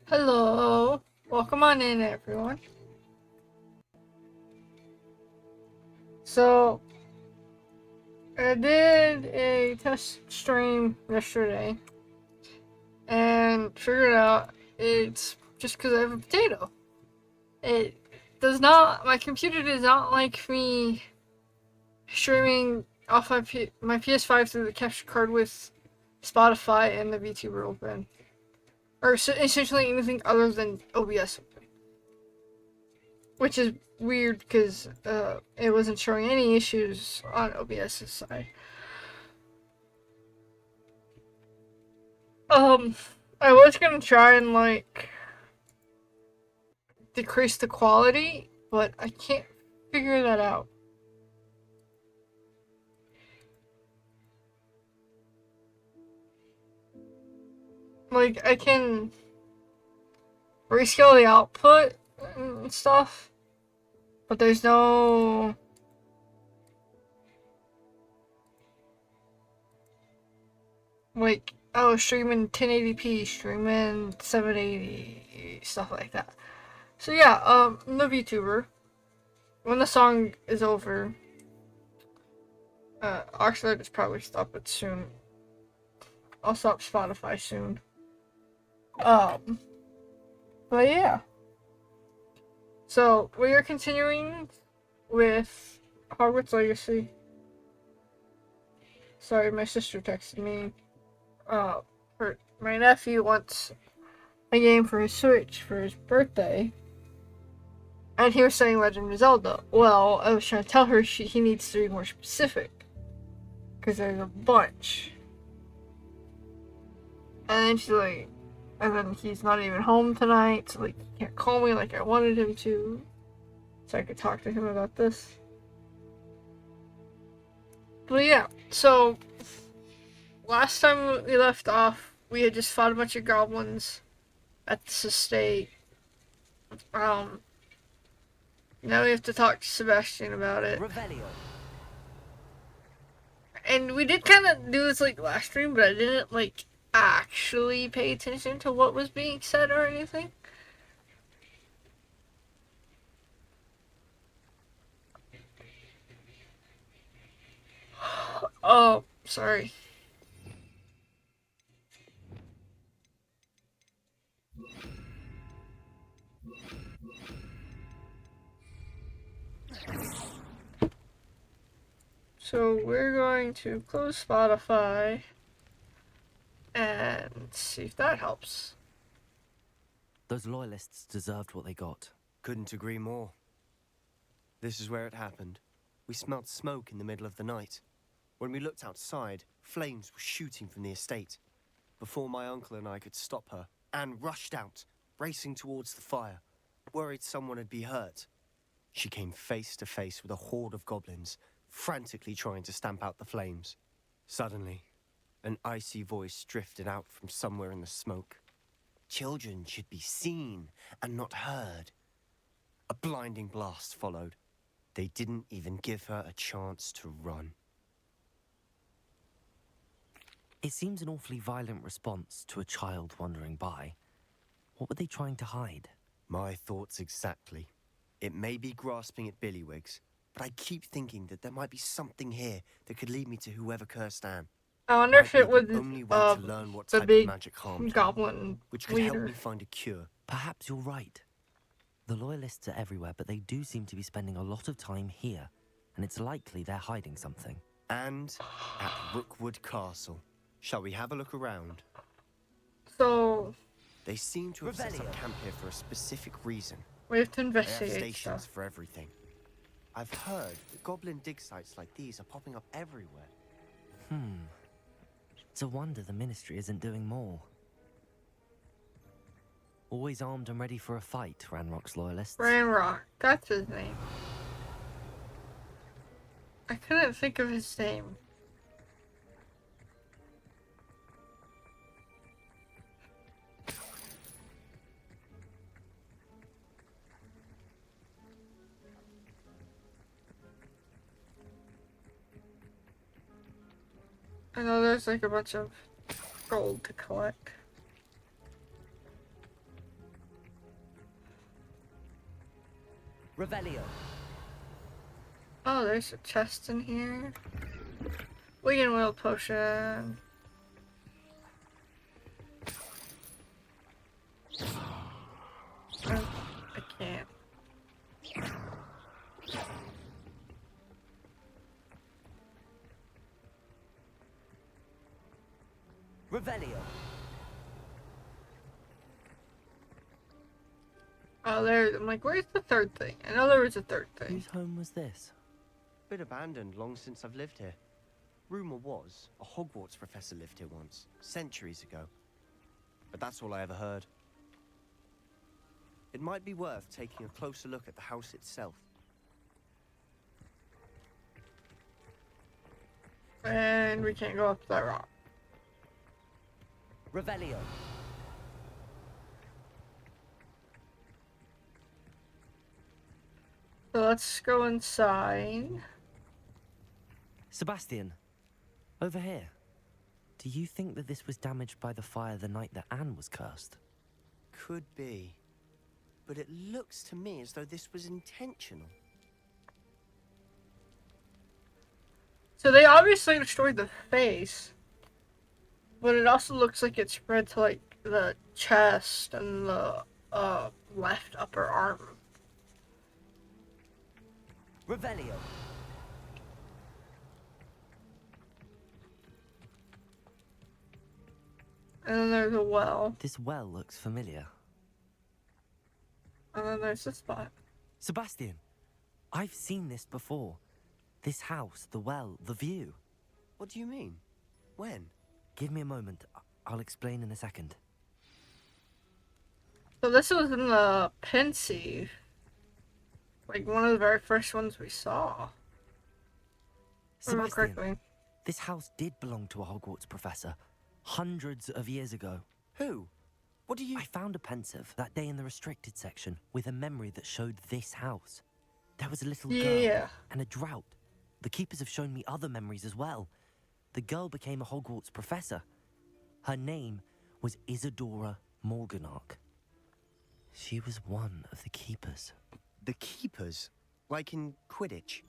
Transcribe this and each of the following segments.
Hello, welcome on in, everyone. So, I did a test stream yesterday and figured out it's just because I have a potato. It does not, my computer does not like me streaming off my PS5 through the capture card with Spotify and the VTuber open. Or essentially anything other than OBS open. Which is weird because it wasn't showing any issues on OBS's side. I was gonna try and decrease the quality, but I can't figure that out. Like, I can rescale the output and stuff, but there's no streaming 1080p, streaming 780, stuff like that. So yeah, I'm the VTuber. When the song is over, actually I just probably stop it soon. I'll stop Spotify soon. But yeah. So we are continuing with Hogwarts Legacy. Sorry, my sister texted me. My nephew wants a game for his Switch for his birthday. And he was saying Legend of Zelda. Well, I was trying to tell her he needs to be more specific. Because there's a bunch. And then she's like, and then he's not even home tonight, so he can't call me like I wanted him to. So I could talk to him about this. But yeah, so last time we left off, we had just fought a bunch of goblins at this estate. Now we have to talk to Sebastian about it. Revelio. And we did kind of do this last stream, but I didn't actually pay attention to what was being said or anything. Oh, sorry. So we're going to close Spotify and see if that helps. Those loyalists deserved what they got. Couldn't agree more. This is where it happened. We smelled smoke in the middle of the night. When we looked outside, flames were shooting from the estate. Before my uncle and I could stop her, Anne rushed out, racing towards the fire, worried someone would be hurt. She came face to face with a horde of goblins, frantically trying to stamp out the flames. Suddenly, an icy voice drifted out from somewhere in the smoke. Children should be seen and not heard. A blinding blast followed. They didn't even give her a chance to run. It seems an awfully violent response to a child wandering by. What were they trying to hide? My thoughts exactly. It may be grasping at billywhigs, but I keep thinking that there might be something here that could lead me to whoever cursed Anne. I wonder if it was only way to learn what the type big of magic harmed her, goblin which could leader. help me find a cure. Perhaps you're right. The loyalists are everywhere, but they do seem to be spending a lot of time here, and it's likely they're hiding something. And at Rookwood Castle. Shall we have a look around? So They seem to have set up camp here for a specific reason. we have to They have investigate stations stuff. for everything. I've heard that goblin dig sites like these are popping up everywhere. It's a wonder the Ministry isn't doing more. Always armed and ready for a fight, Ranrock's loyalists. Ranrock, that's his name. I couldn't think of his name. I know there's like a bunch of gold to collect. Revelio. Oh, there's a chest in here. Weaken Will potion. I can't. Revelio. Oh, there. I'm like, where's the third thing? I know there was a third thing. Whose home was this? Been abandoned long since I've lived here. Rumor was a Hogwarts professor lived here once, centuries ago. But that's all I ever heard. It might be worth taking a closer look at the house itself. And we can't go up that rock. Revelio. So let's go inside. Sebastian, over here. Do you think that this was damaged by the fire the night that Anne was cursed? Could be. But it looks to me as though this was intentional. So they obviously destroyed the face. But it also looks like it spread to like the chest and the left upper arm. Revelio. And then there's a well. This well looks familiar. And then there's the spot. Sebastian, I've seen this before. This house, the well, the view. What do you mean? When? Give me a moment. I'll explain in a second. So this was in the Pensieve. Like one of the very first ones we saw. If I remember Sebastian, correctly. this house did belong to a Hogwarts professor hundreds of years ago. Who? What do you... I found a pensive that day in the restricted section with a memory that showed this house. There was a little girl Yeah. and a drought. The keepers have shown me other memories as well. The girl became a Hogwarts professor. Her name was Isadora Morganach. She was one of the keepers. The keepers? Like in Quidditch?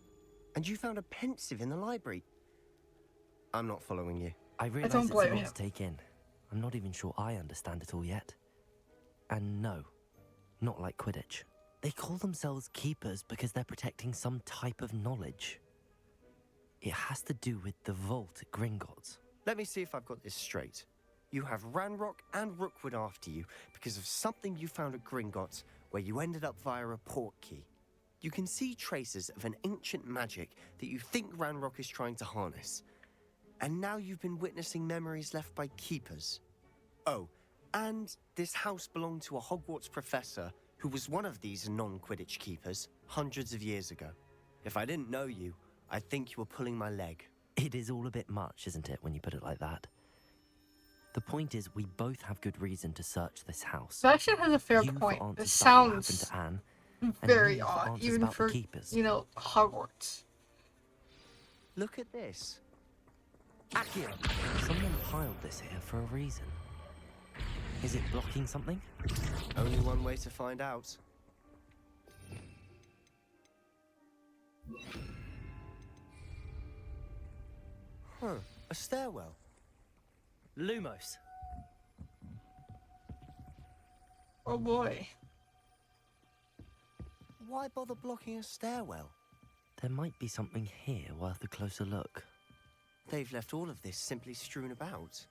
And you found a pensive in the library? I'm not following you. I realise don't it's a blame lot him. to take in. I'm not even sure I understand it all yet. And no, not like Quidditch. They call themselves keepers because they're protecting some type of knowledge. It has to do with the vault at Gringotts. Let me see if I've got this straight. You have Ranrock and Rookwood after you because of something you found at Gringotts where you ended up via a portkey. You can see traces of an ancient magic that you think Ranrock is trying to harness. And now you've been witnessing memories left by keepers. Oh, and this house belonged to a Hogwarts professor who was one of these non-Quidditch keepers hundreds of years ago. If I didn't know you, I'd think you were pulling my leg. It is all a bit much, isn't it, when you put it like that? The point is, we both have good reason to search this house. Sebastian has a fair You for point. answers It about what happened sounds to Anne, and very me for odd, answers even about for, the keepers. you know, Hogwarts. Look at this. Accio! Someone piled this here for a reason. Is it blocking something? Only one way to find out. Huh, a stairwell. Lumos. Oh boy. Why bother blocking a stairwell? There might be something here worth a closer look. They've left all of this simply strewn about.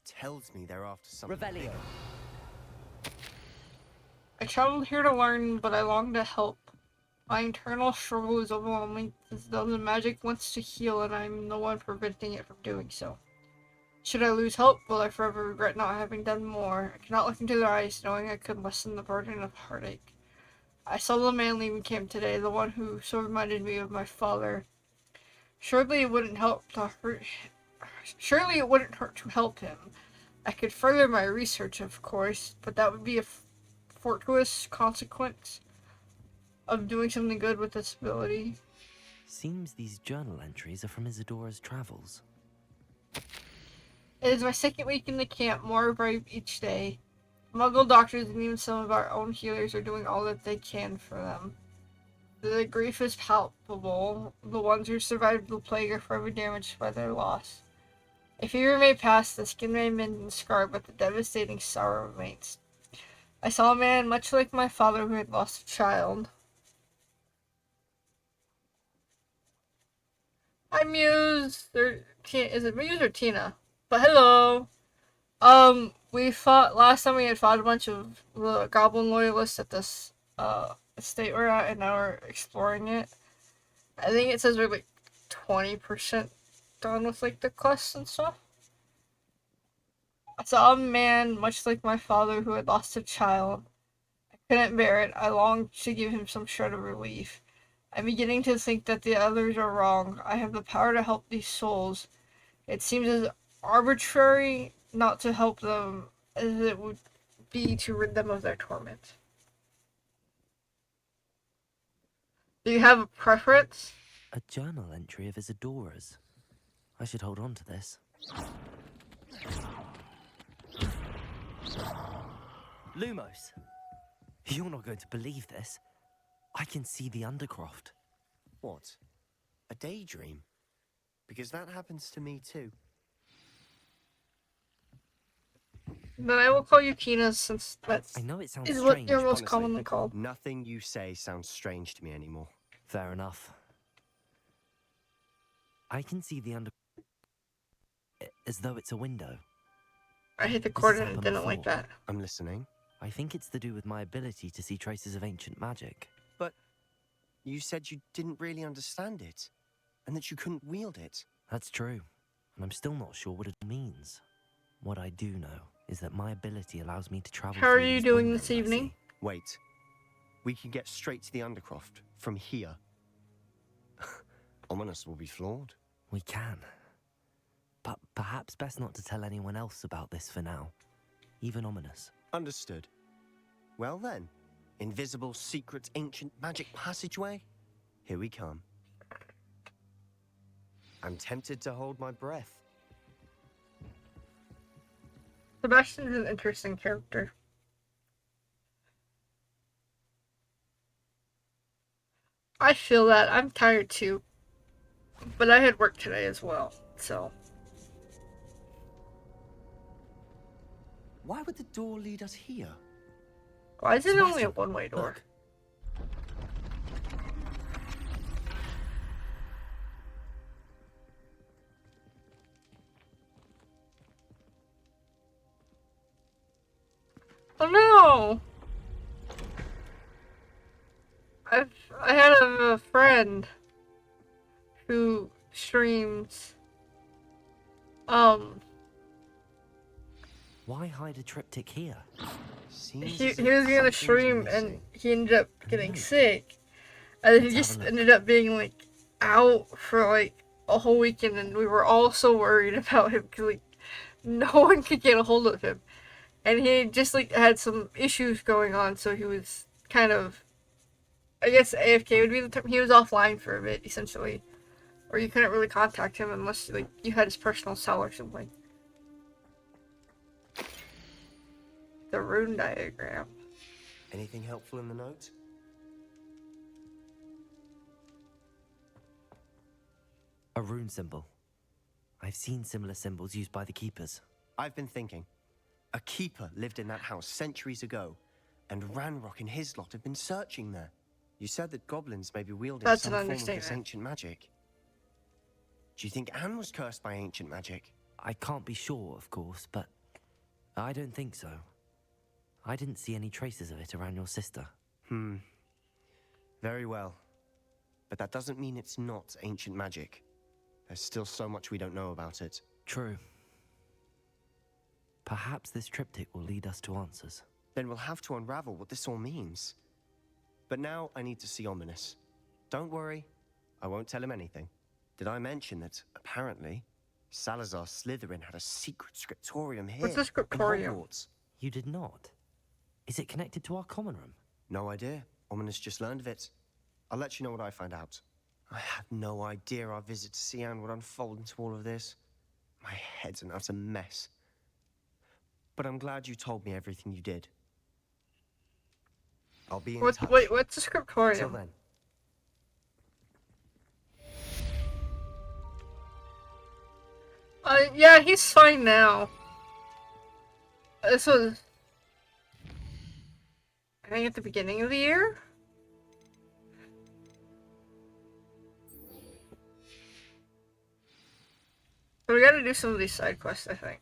Tells me they're after something. Revelio. I traveled here to learn, but I long to help. My internal struggle is overwhelming, as though the magic wants to heal and I'm the one preventing it from doing so. Should I lose hope, will I forever regret not having done more? I cannot look into their eyes, knowing I could lessen the burden of heartache. I saw the man leaving camp today, the one who so reminded me of my father. Surely it wouldn't hurt to help him. I could further my research, of course, but that would be a fortuitous consequence of doing something good with this ability. Seems these journal entries are from Isadora's travels. It is my second week in the camp, more brave each day. Muggle doctors and even some of our own healers are doing all that they can for them. The grief is palpable. The ones who survived the plague are forever damaged by their loss. A fever may pass, the skin may mend and scar, but the devastating sorrow remains. I saw a man much like my father who had lost a child. Hi, Muse. Is it Muse or Tina? But hello. We fought last time. We had fought a bunch of the goblin loyalists at this estate we're at, and now we're exploring it. I think it says we're like 20% done with like the quests and stuff. I saw a man much like my father who had lost a child. I couldn't bear it. I longed to give him some shred of relief. I'm beginning to think that the others are wrong. I have the power to help these souls. It seems as arbitrary not to help them as it would be to rid them of their torment. Do you have a preference? A journal entry of Isadora's. I should hold on to this. Lumos! You're not going to believe this. I can see the Undercroft. What? A daydream? Because that happens to me too. Then I will call you Tina, since that's I know it sounds is strange. what you're most honestly. commonly called. Nothing you say sounds strange to me anymore. Fair enough. I can see the as though it's a window. I hit the This has coordinate and happened didn't like before. that. I'm listening. I think it's to do with my ability to see traces of ancient magic. But you said you didn't really understand it, and that you couldn't wield it. That's true, and I'm still not sure what it means. What I do know is that my ability allows me to travel. How are through you these doing windows this I evening? see. Wait. We can get straight to the Undercroft from here. Ominous will be floored. We can. But perhaps best not to tell anyone else about this for now. Even Ominous. Understood. Well then, invisible, secret, ancient magic passageway? Here we come. I'm tempted to hold my breath. Sebastian is an interesting character. I feel that. I'm tired too. But I had work today as well, so. Why would the door lead us here? Why is it only a Sebastian, one-way door? look. Oh no! I had a friend who streams Why hide a triptych here? Seems he as if was gonna something's stream missing. and he ended up getting No. sick. And then he Let's have just a look. ended up being like out for like a whole weekend, and we were all so worried about him because like no one could get a hold of him. And he just like had some issues going on, so he was kind of, I guess AFK would be the term. He was offline for a bit, essentially. Or you couldn't really contact him unless like you had his personal cell or something. The rune diagram. Anything helpful in the note? A rune symbol. I've seen similar symbols used by the keepers. I've been thinking. A keeper lived in that house centuries ago, and Ranrock and his lot have been searching there. You said that goblins may be wielding That's some an form of this understatement. ancient magic. Do you think Anne was cursed by ancient magic? I can't be sure, of course, but I don't think so. I didn't see any traces of it around your sister. Very well. But that doesn't mean it's not ancient magic. There's still so much we don't know about it. True. Perhaps this triptych will lead us to answers. Then we'll have to unravel what this all means. But now I need to see Ominous. Don't worry, I won't tell him anything. Did I mention that, apparently, Salazar Slytherin had a secret scriptorium here What's a scriptorium? in Hogwarts? You did not? Is it connected to our common room? No idea. Ominous just learned of it. I'll let you know what I find out. I had no idea our visit to Sian would unfold into all of this. My head's an utter mess. But I'm glad you told me everything you did. I'll be in touch. Wait, what's the Till scriptorium? then. Yeah, he's fine now. This was, I think, at the beginning of the year? So we gotta do some of these side quests, I think.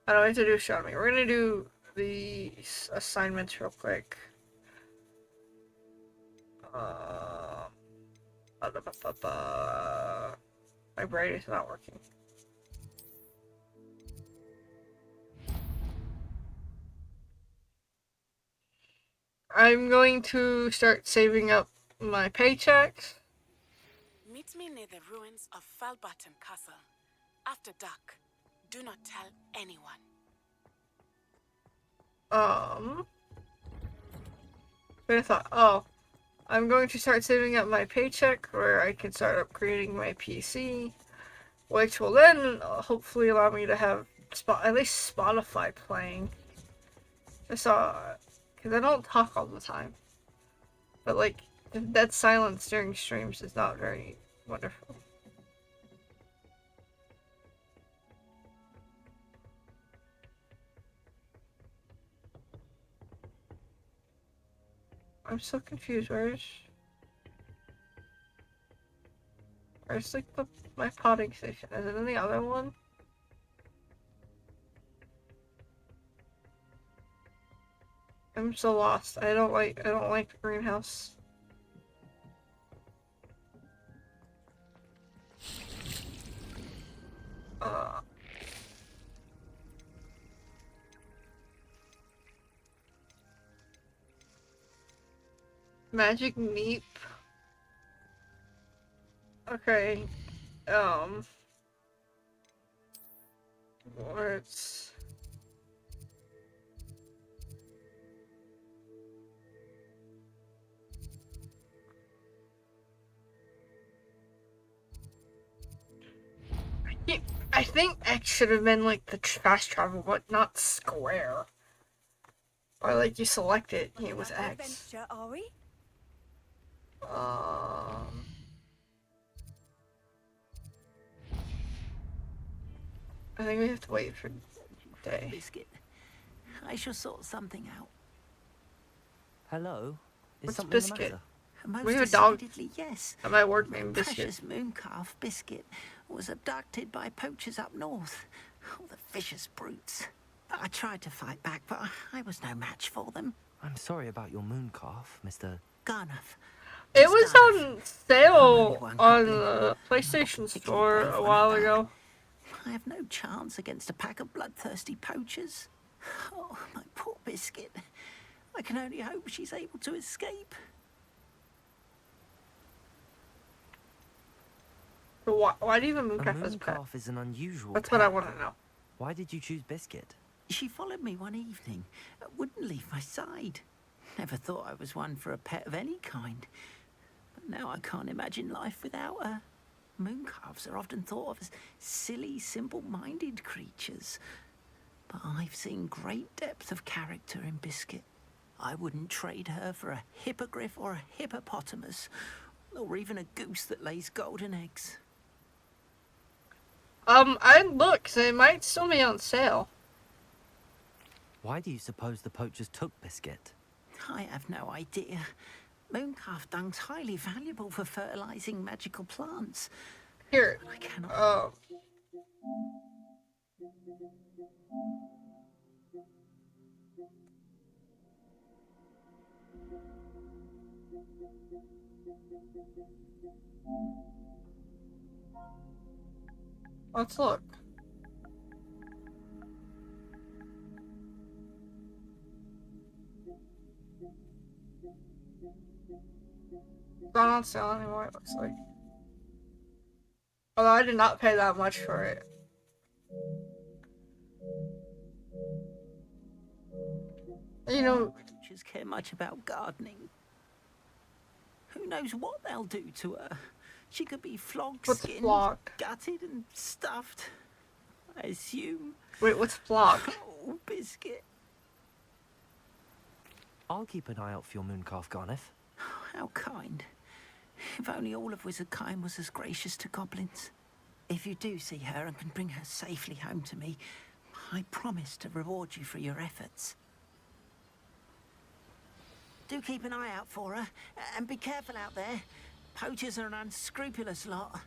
I don't have to do show me. We're gonna do the assignments real quick. My brain is not working. I'm going to start saving up my paychecks. Meet me near the ruins of Falbutton Castle. After dark. Do not tell anyone. I thought, oh, I'm going to start saving up my paycheck where I can start upgrading my PC, which will then hopefully allow me to have at least Spotify playing. Just because I don't talk all the time. But like, that silence during streams is not very wonderful. I'm so confused. Where's like my potting station? Is it in the other one? I'm so lost. I don't like the greenhouse. Magic Meep. Okay. Words. I think X should have been like the fast travel, but not square. Or like you select it, it was X. Adventure, are we? I think we have to wait for day. Biscuit. I shall sort something out. Hello? Is What's something Biscuit? the matter? Most We have a dog. decidedly, yes. At my work named Biscuit. Precious mooncalf Biscuit was abducted by poachers up north. Oh, the vicious brutes. I tried to fight back, but I was no match for them. I'm sorry about your moon calf, Mr. Garnuff. It was on sale Only one on goblin. the PlayStation If you Store both a want while it back, ago. I have no chance against a pack of bloodthirsty poachers. Oh, my poor Biscuit. I can only hope she's able to escape. So why do you even A Mooncalf as a moon pet? calf is an unusual That's pet. what I want to know. Why did you choose Biscuit? She followed me one evening, wouldn't leave my side. Never thought I was one for a pet of any kind. But now I can't imagine life without her. Mooncalves are often thought of as silly, simple-minded creatures. But I've seen great depth of character in Biscuit. I wouldn't trade her for a hippogriff or a hippopotamus, or even a goose that lays golden eggs. I looked, so it might still be on sale. Why do you suppose the poachers took Biscuit? I have no idea. Mooncalf dung's highly valuable for fertilizing magical plants. Here, I cannot. Let's look. It's not on sale anymore, it looks like. Although I did not pay that much for it. You know, Poachers care much about gardening. Who knows what they'll do to her? She could be flogged, what's skinned, flogged? gutted, and stuffed. I assume. Wait, what's flock? Oh, Biscuit. I'll keep an eye out for your mooncalf, Garneth. How kind. If only all of Wizardkind was as gracious to goblins. If you do see her and can bring her safely home to me, I promise to reward you for your efforts. Do keep an eye out for her, and be careful out there. Poachers are an unscrupulous lot.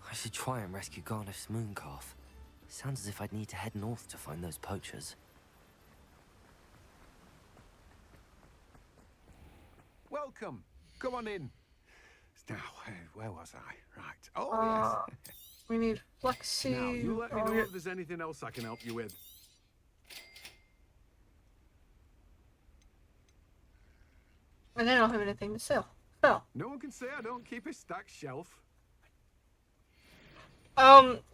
I should try and rescue Garneth's mooncalf. Sounds as if I'd need to head north to find those poachers. Welcome. Come on in. Now, where was I? Right. Oh, yes. We need flexi. Now, you let me oh, know yeah. if there's anything else I can help you with. And I don't have anything to sell. So, No one can say I don't keep a stacked shelf.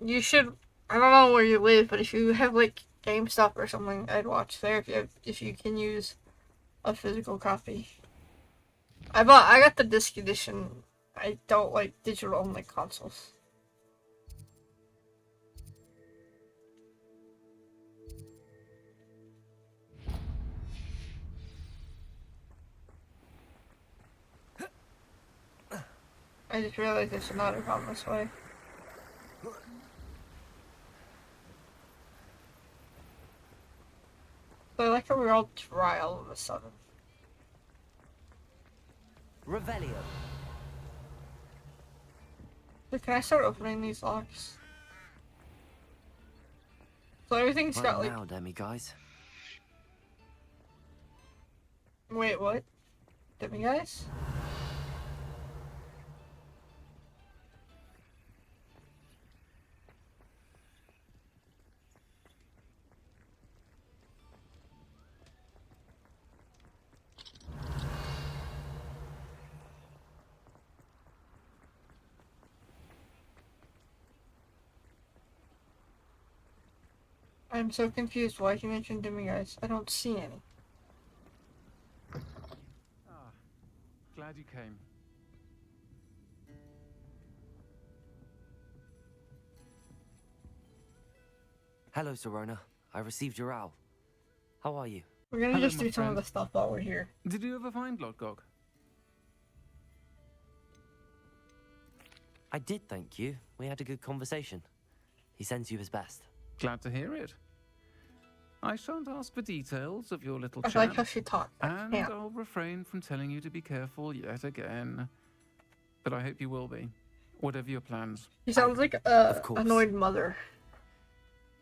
you should. I don't know where you live, but if you have like GameStop or something, I'd watch there if you can use a physical copy. I got the disc edition. I don't like digital only consoles. I just realized there's another gone this way. So I like how we're all dry all of a sudden. Revelio. So can I start opening these locks? So everything's got like. Now, Demi guys. Wait, what? Demi guys? I'm so confused. Why'd you mention Demi guys? I don't see any. Ah, glad you came. Hello, Serona. I received your owl. How are you? We're gonna Hello, just my do some of friend. the stuff while we're here. Did you ever find Lodgok? I did, thank you. We had a good conversation. He sends you his best. Glad to hear it. I shan't ask for details of your little I chat. like how she talked. And Yeah. I'll refrain from telling you to be careful yet again. But I hope you will be. Whatever your plans. She sounds like Of a course. annoyed mother.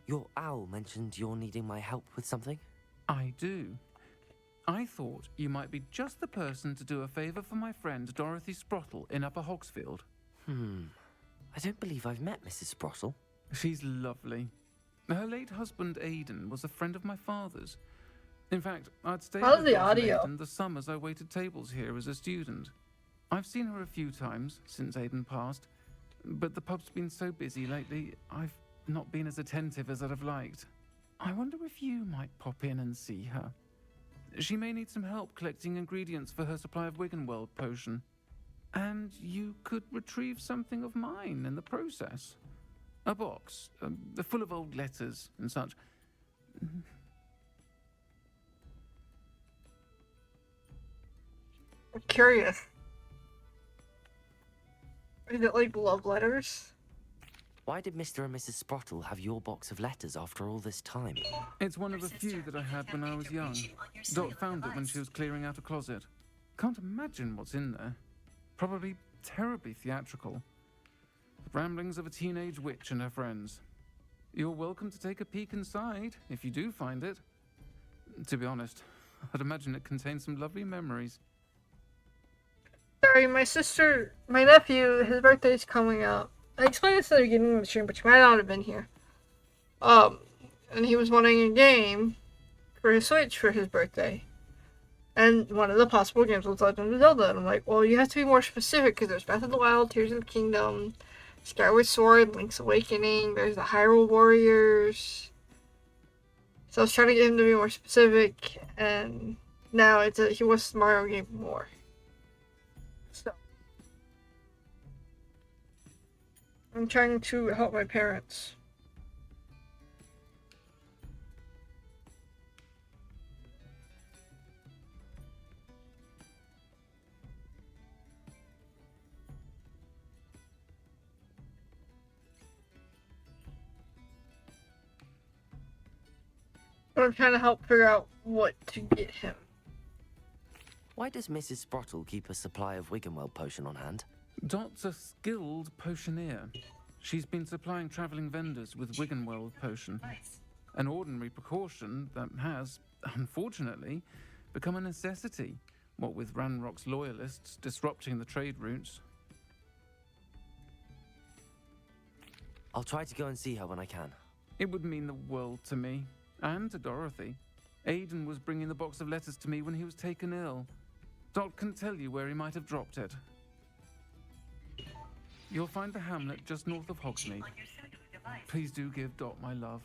Your owl mentioned you're needing my help with something? I do. I thought you might be just the person to do a favour for my friend Dorothy Sprottle in Upper Hogsfield. I don't believe I've met Mrs. Sprottle. She's lovely. Her late husband Aidan was a friend of my father's. In fact, I'd stayed How's with the Dr. audio? Aidan the summers I waited tables here as a student. I've seen her a few times since Aidan passed, but the pub's been so busy lately, I've not been as attentive as I'd have liked. I wonder if you might pop in and see her. She may need some help collecting ingredients for her supply of Wiggenweld potion. And you could retrieve something of mine in the process. A box, full of old letters and such. I'm curious. Is it like love letters? Why did Mr. and Mrs. Sprottle have your box of letters after all this time? It's one of a few that I had when I was young. Dot found it when she was clearing out a closet. Can't imagine what's in there. Probably terribly theatrical. The ramblings of a teenage witch and her friends. You're welcome to take a peek inside, if you do find it. To be honest, I'd imagine it contains some lovely memories. Sorry, my nephew, his birthday's coming up. I explained this at the beginning of the stream, but you might not have been here. And he was wanting a game for his Switch for his birthday. And one of the possible games was Legend of Zelda. And I'm like, well, you have to be more specific, because there's Breath of the Wild, Tears of the Kingdom, Skyward Sword, Link's Awakening, there's the Hyrule Warriors. So I was trying to get him to be more specific, and now he wants the Mario game more. So I'm trying to help my parents. But I'm trying to help figure out what to get him. Why does Mrs. Sprottle keep a supply of Wiggenweld potion on hand? Dot's a skilled potioneer. She's been supplying traveling vendors with Wiggenweld potion. An ordinary precaution that has, unfortunately, become a necessity, what with Ranrock's loyalists disrupting the trade routes. I'll try to go and see her when I can. It would mean the world to me, and to Dorothy. Aidan was bringing the box of letters to me when he was taken ill. Dot can tell you where he might have dropped it. You'll find the hamlet just north of Hogsmeade. Please do give Dot my love.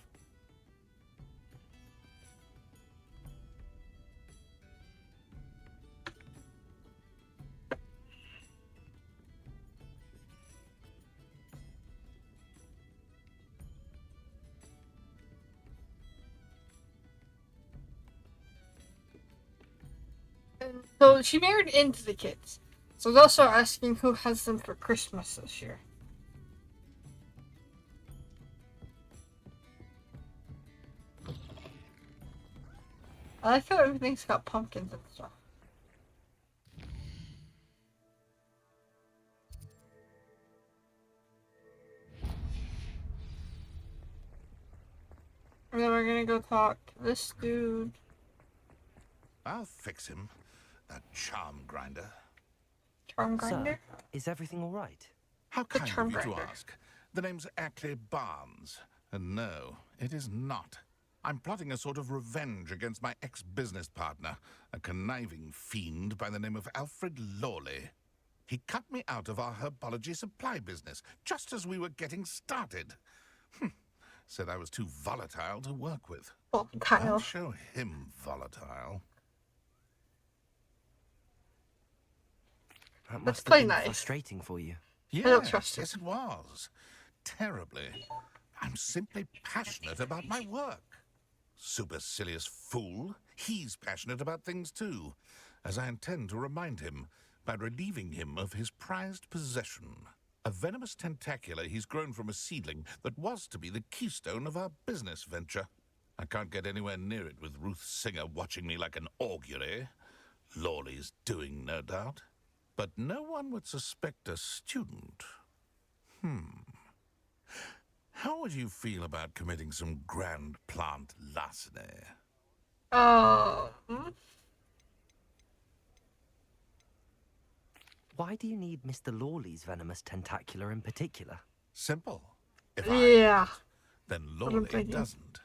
And so she married into the kids. So they'll start asking who has them for Christmas this year. I like how everything's got pumpkins and stuff. And then we're gonna go talk to this dude. I'll fix him. That charm grinder. Charm grinder? Sir, is everything all right? How kind charm of you to grinder. ask. The name's Ackley Barnes. And no, it is not. I'm plotting a sort of revenge against my ex-business partner, a conniving fiend by the name of Alfred Lawley. He cut me out of our herbology supply business, just as we were getting started. Said I was too volatile to work with. Oh, I'll Kyle. show him volatile. That Let's must play have been nice. frustrating for you. don't trust him. Yes, it was. Terribly. I'm simply passionate about my work. Supercilious fool. He's passionate about things too, as I intend to remind him by relieving him of his prized possession. A venomous tentacula he's grown from a seedling that was to be the keystone of our business venture. I can't get anywhere near it with Ruth Singer watching me like an augury. Lawley's doing, no doubt. But no one would suspect a student. How would you feel about committing some grand plant larceny? Why do you need Mr. Lawley's venomous tentacular in particular? Simple. If Yeah. I then I'm Lawley thinking. doesn't.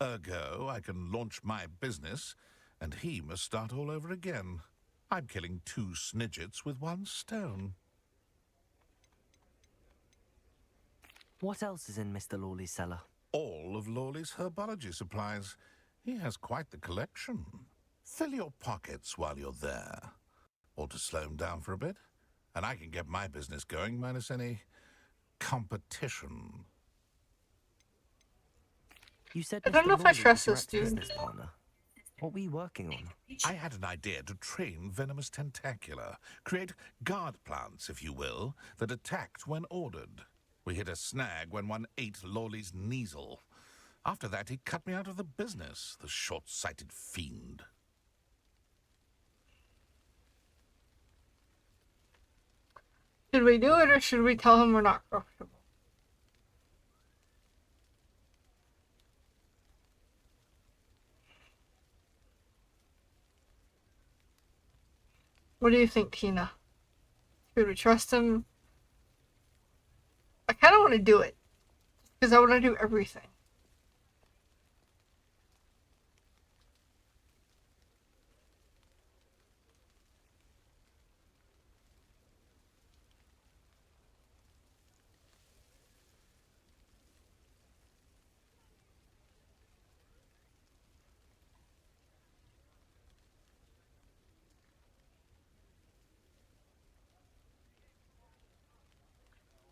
Ergo, I can launch my business, and he must start all over again. I'm killing 2 snidgets with 1 stone. What else is in Mr. Lawley's cellar? All of Lawley's herbology supplies. He has quite the collection. Fill your pockets while you're there. Or to slow him down for a bit. And I can get my business going minus any competition. You said I don't Mr. know if I Lawley trust was this your dude. ex-business partner. What were you working on? I had an idea to train venomous tentacula. Create guard plants, if you will, that attacked when ordered. We hit a snag when one ate Lawley's Kneasel. After that, he cut me out of the business, the short-sighted fiend. Should we do it or should we tell him we're not comfortable? What do you think, Tina? Should we trust him? I kind of want to do it. Because I want to do everything.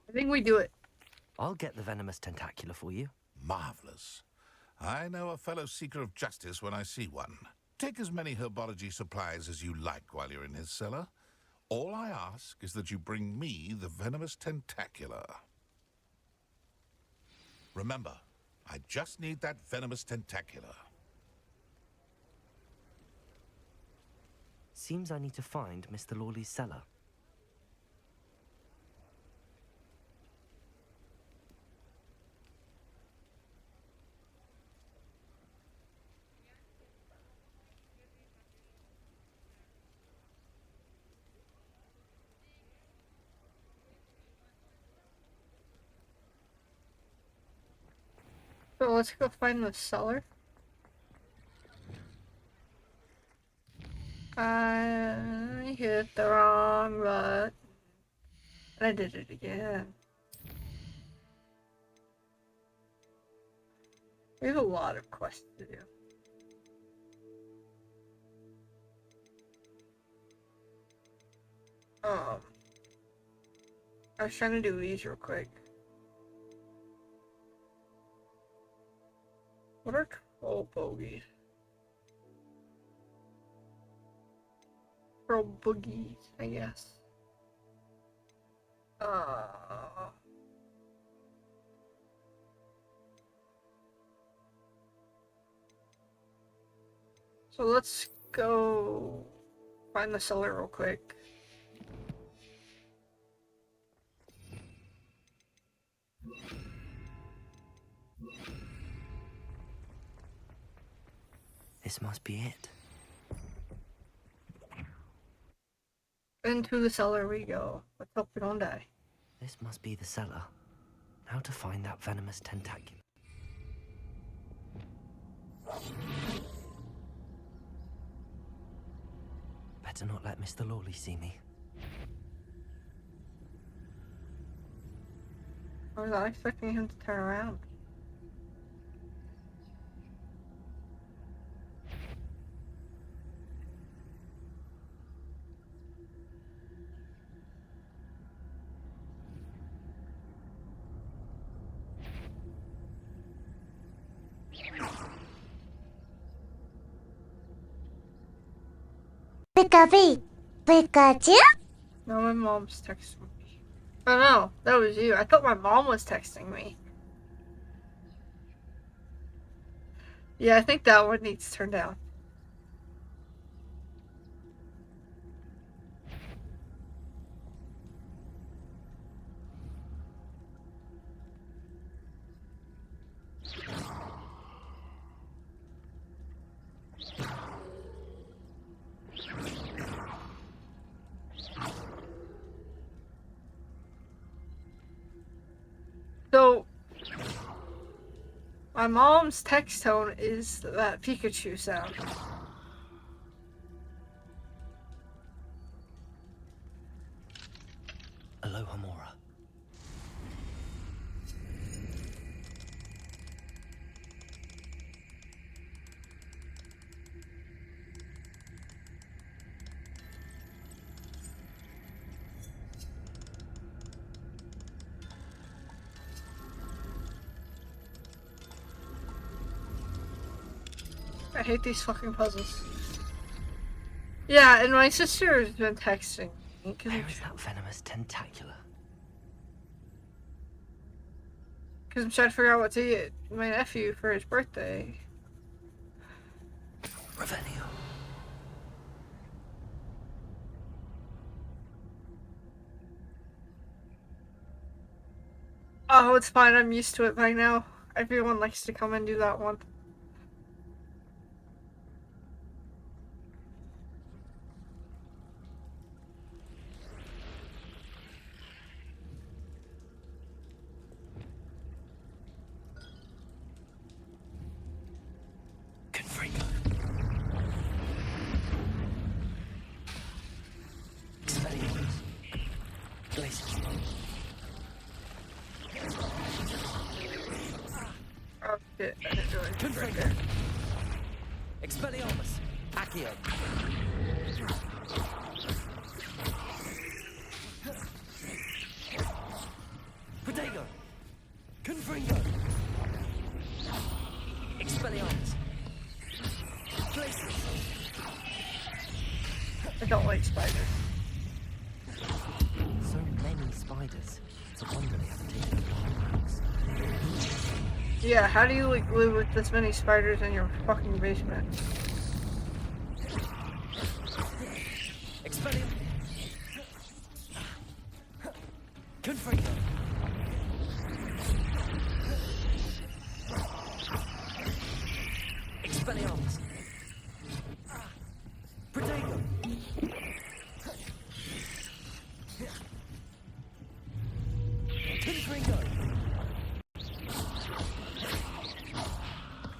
I think we do it. I'll get the venomous tentacular for you. Marvelous. I know a fellow seeker of justice when I see one. Take as many herbology supplies as you like while you're in his cellar. All I ask is that you bring me the venomous tentacular. Remember, I just need that venomous tentacular. seems I need to find Mr. Lawley's cellar. So let's go find the cellar. I hit the wrong button. I did it again. We have a lot of quests to do. I was trying to do these real quick. What are troll bogies? Troll boogies, I guess. So let's go find the cellar real quick. This must be it. Into the cellar we go. Let's hope we don't die. This must be the cellar. How to find that venomous tentacle? Better not let Mr. Lawley see me. I was not expecting him to turn around. Pikachu? No, my mom's texting me. Oh no, that was you. I thought my mom was texting me. Yeah, I think that one needs turned down. So, my mom's text tone is that Pikachu sound. Aloha Mora. I hate these fucking puzzles. Yeah, and my sister has been texting me. Where is that venomous tentacular? Because I'm trying to figure out what to get my nephew for his birthday. Revelio. Oh, it's fine. I'm used to it by now. Everyone likes to come and do that one. Confringo. Expelliarmus. Glacius. Oh shit, I didn't really do it right there. Expelliarmus. Accio. Protego. Confringo. Expelliarmus. Glacius. I don't like spiders. So many spiders. It's a wonder they haven't taken the whole house. Yeah, how do you like live with this many spiders in your fucking basement?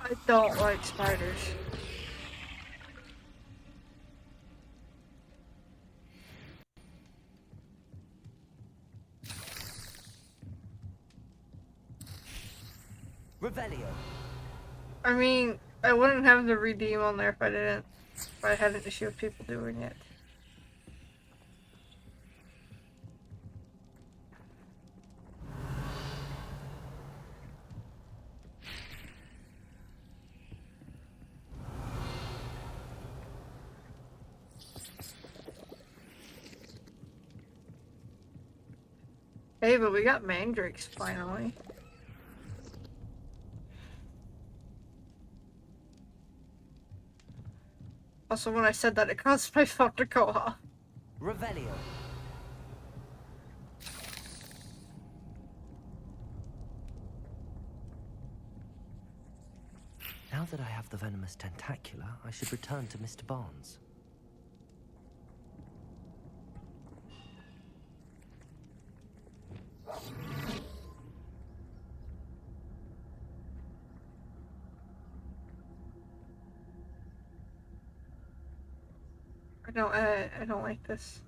I don't like spiders. Revelio. I mean, I wouldn't have the redeem on there if I had an issue with people doing it. Hey, but we got mandrakes finally. Also, when I said that, it caused my phone to go off. Revelio. Now that I have the venomous tentacula, I should return to Mr. Barnes. I don't like this.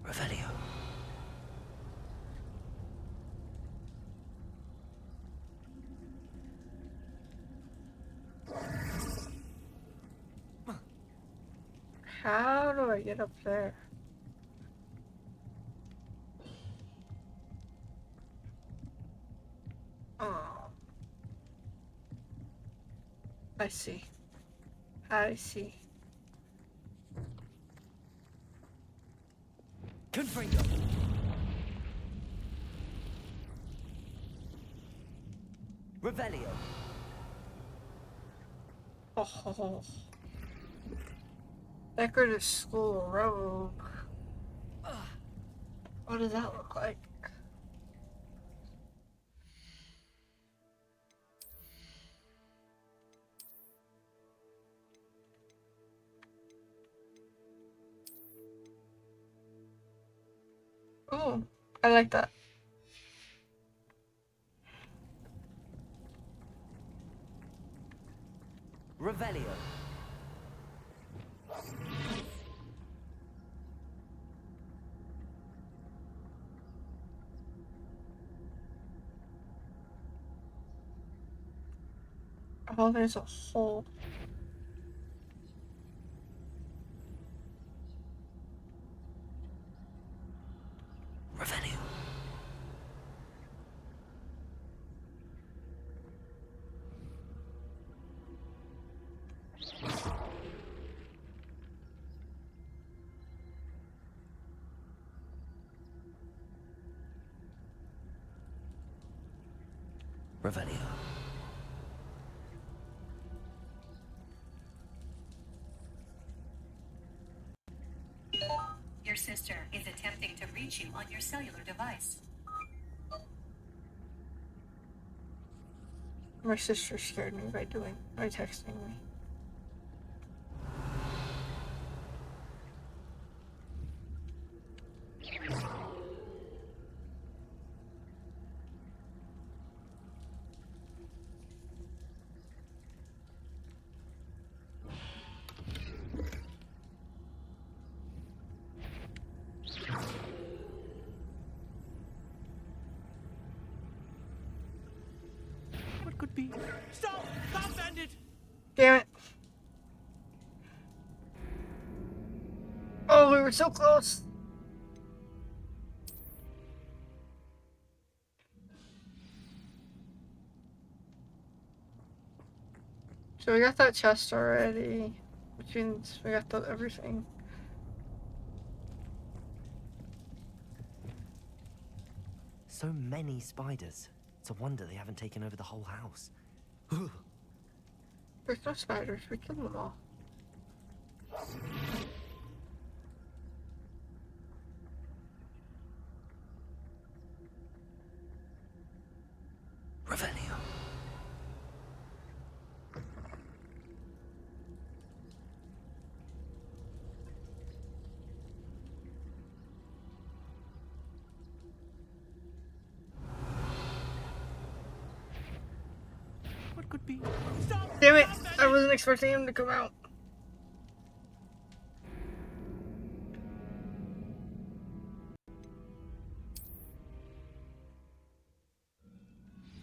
Revelio. How do I get up there? Oh. I see. I see. Confringo. Revelio. Oh. Decorative school robe. What does that look like? Oh, I like that. Revelio. Oh, there's a hole. Revelio. Revelio. Your sister is attempting to reach you on your cellular device. My sister scared me by texting me. What could be? Stop! Stop, bandit! Damn it. Oh, we were so close. So we got that chest already, which means we got everything. So many spiders. It's a wonder they haven't taken over the whole house. There's no spiders, we killed them all. Revelio. baby. Stop! Damn it! I wasn't expecting him to come out.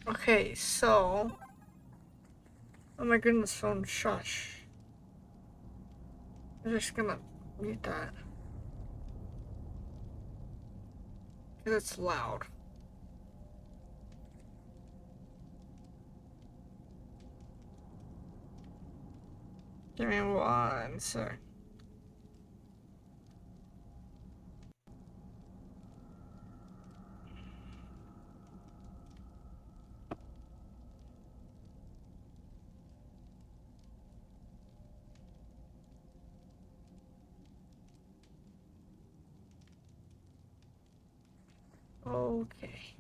Okay, so... Oh my goodness, phone, shush. I'm just gonna mute that. Because it's loud. Give me one sec. Okay.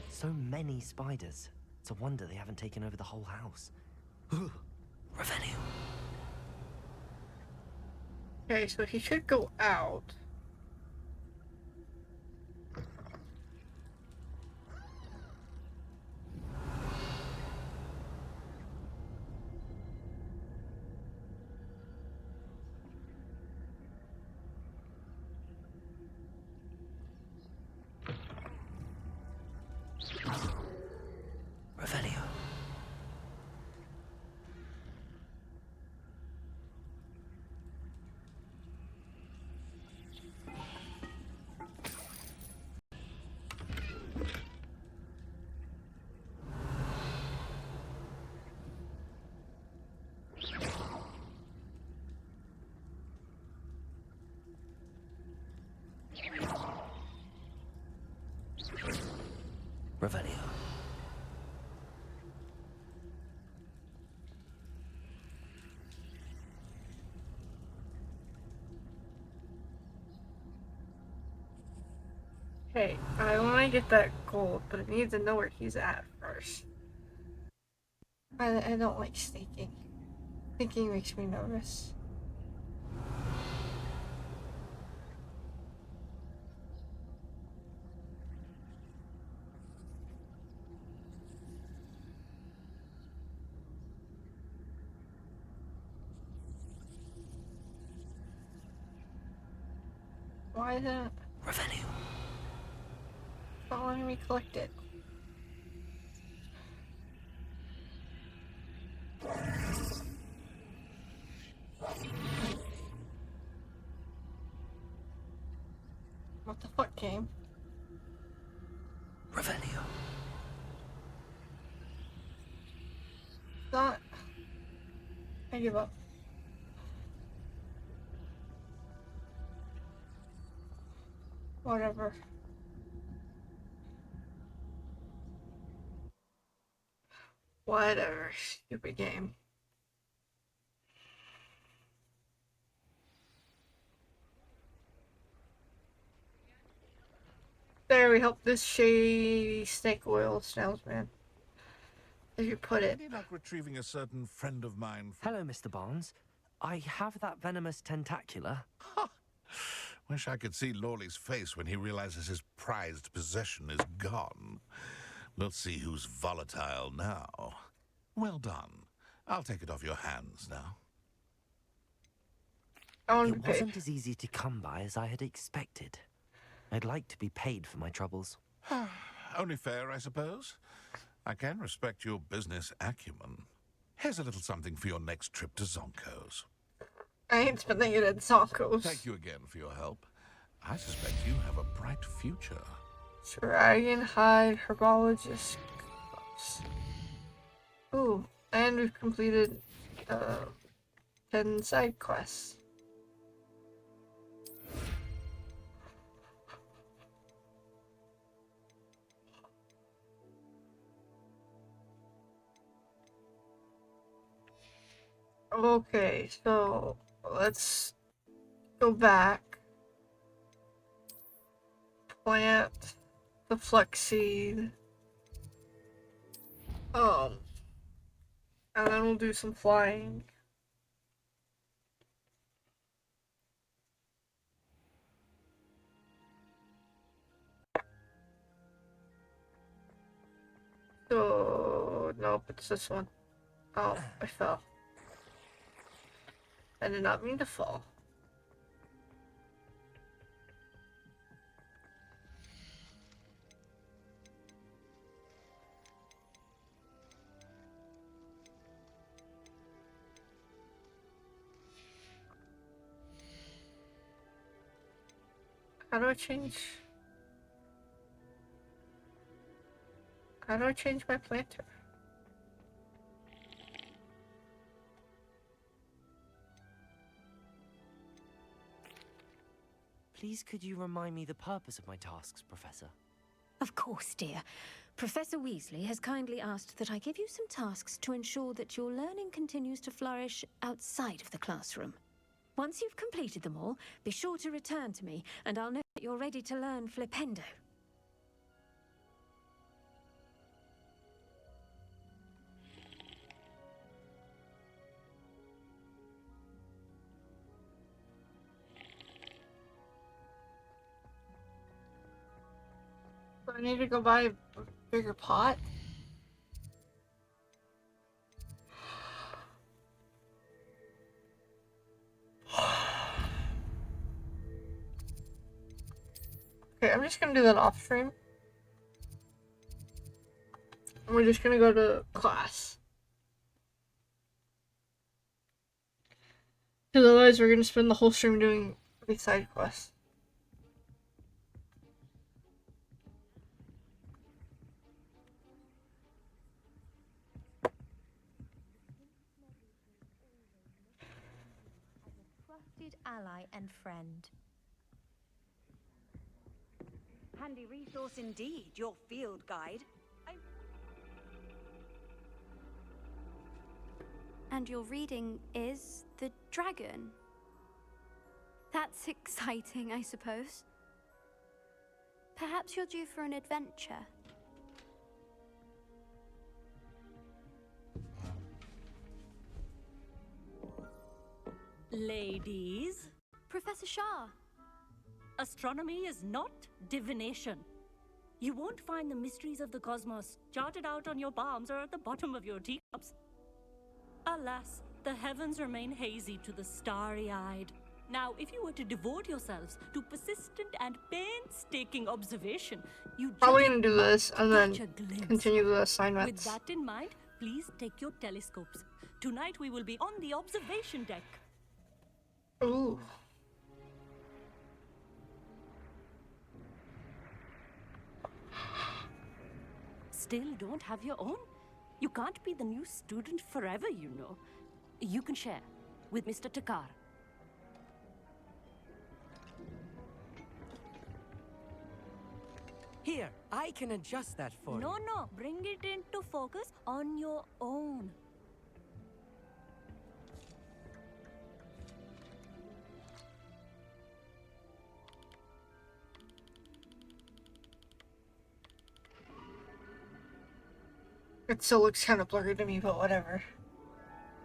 So many spiders. It's a wonder they haven't taken over the whole house. Revenue. Okay, so he should go out. Revelio. Revelio. Okay, I want to get that gold, but I need to know where he's at first. I don't like sneaking. Sneaking makes me nervous. Why is that Revelio. not letting me collect it? What the fuck, game? Revelio. Not. I give up. Whatever. Whatever. Stupid game. There, we help this shady snake oil salesman. As you put it. Any luck retrieving a certain friend of mine from... Hello, Mr. Barnes. I have that venomous tentacula. Wish I could see Lawley's face when he realizes his prized possession is gone. We'll see who's volatile now. Well done. I'll take it off your hands now. I want to It be paid. wasn't as easy to come by as I had expected. I'd like to be paid for my troubles. Only fair, I suppose. I can respect your business acumen. Here's a little something for your next trip to Zonko's. I ain't spending it at Zonkos. Thank you again for your help. I suspect you have a bright future. Dragonhide herbologist. Ooh, and we've completed 10 side quests. Okay, so let's go back. Plant the flex seed. And then we'll do some flying. Oh, nope, it's this one. Oh, I fell. I did not mean to fall. How do I change? How do I change my planter? Please, could you remind me the purpose of my tasks, Professor? Of course, dear. Professor Weasley has kindly asked that I give you some tasks to ensure that your learning continues to flourish outside of the classroom. Once you've completed them all, be sure to return to me, and I'll know that you're ready to learn Flipendo. Do I need to go buy a bigger pot? Okay, I'm just gonna do that off stream. We're just gonna go to class. Because otherwise we're gonna spend the whole stream doing these side quests. Trusted ally and friend. Handy resource indeed, your field guide. And your reading is the dragon. That's exciting, I suppose. Perhaps you're due for an adventure. Ladies, Professor Shah. astronomy is not divination. You won't find the mysteries of the cosmos charted out on your palms or at the bottom of your teacups. Alas, the heavens remain hazy to the starry-eyed. Now, if you were to devote yourselves to persistent and painstaking observation, you Probably just gonna do this and then catch a glimpse. continue the With assignments. that in mind, please take your telescopes. Tonight we will be on the observation deck. Ooh. Still don't have your own? You can't be the new student forever, you know. You can share with Mr. Takar. Here, I can adjust that for you. No, bring it into focus on your own. It still looks kind of blurry to me, but whatever.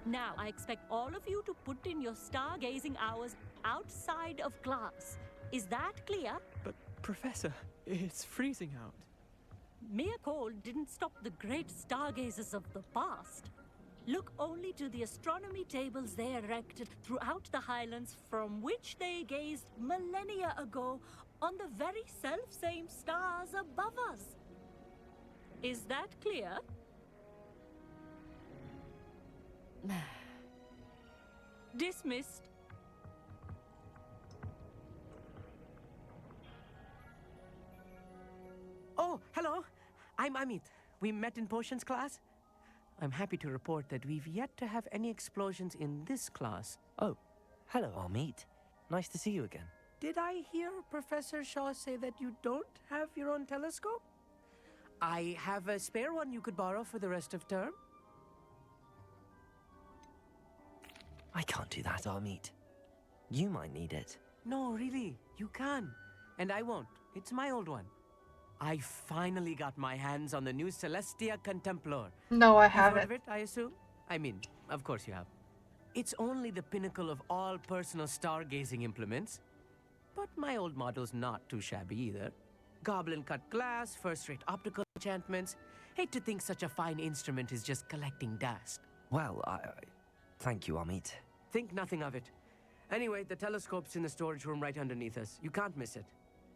Now, I expect all of you to put in your stargazing hours outside of class. Is that clear? But, Professor, it's freezing out. Mere cold didn't stop the great stargazers of the past. Look only to the astronomy tables they erected throughout the highlands from which they gazed millennia ago on the very self-same stars above us. Is that clear? Dismissed. Oh, hello. I'm Amit. We met in potions class. I'm happy to report that we've yet to have any explosions in this class. Oh, hello, Amit. Nice to see you again. Did I hear Professor Shaw say that you don't have your own telescope? I have a spare one you could borrow for the rest of term. I can't do that, Amit. You might need it. No, really, you can. And I won't. It's my old one. I finally got my hands on the new Celestia Contemplar. No, I You've heard haven't. of it, I assume? I mean, of course you have. It's only the pinnacle of all personal stargazing implements. But my old model's not too shabby either. Goblin cut glass, first-rate optical enchantments. Hate to think such a fine instrument is just collecting dust. Well, thank you, Amit. Think nothing of it. Anyway, the telescope's in the storage room right underneath us. You can't miss it.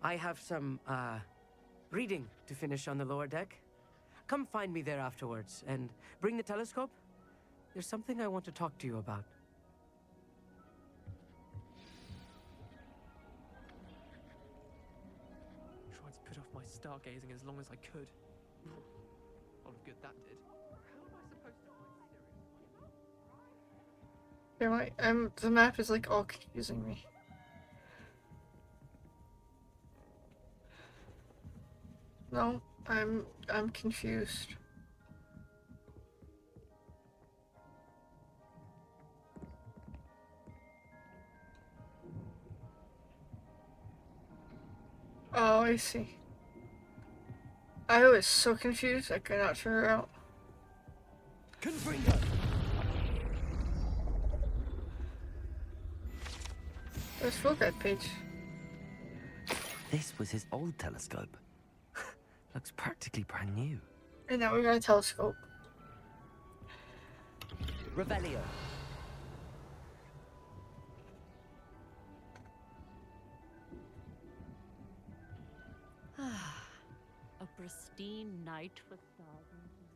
I have some, reading to finish on the lower deck. Come find me there afterwards, and bring the telescope. There's something I want to talk to you about. Tried to put off my stargazing as long as I could. A lot of good that did. How am I supposed to find serious? The map is like all confusing me. No, I'm confused. Oh, I see. I was so confused, I could not figure out. Confringo! There's full guide page. This was his old telescope. Looks practically brand new. And now we got a telescope. Revelio. A pristine night for stars.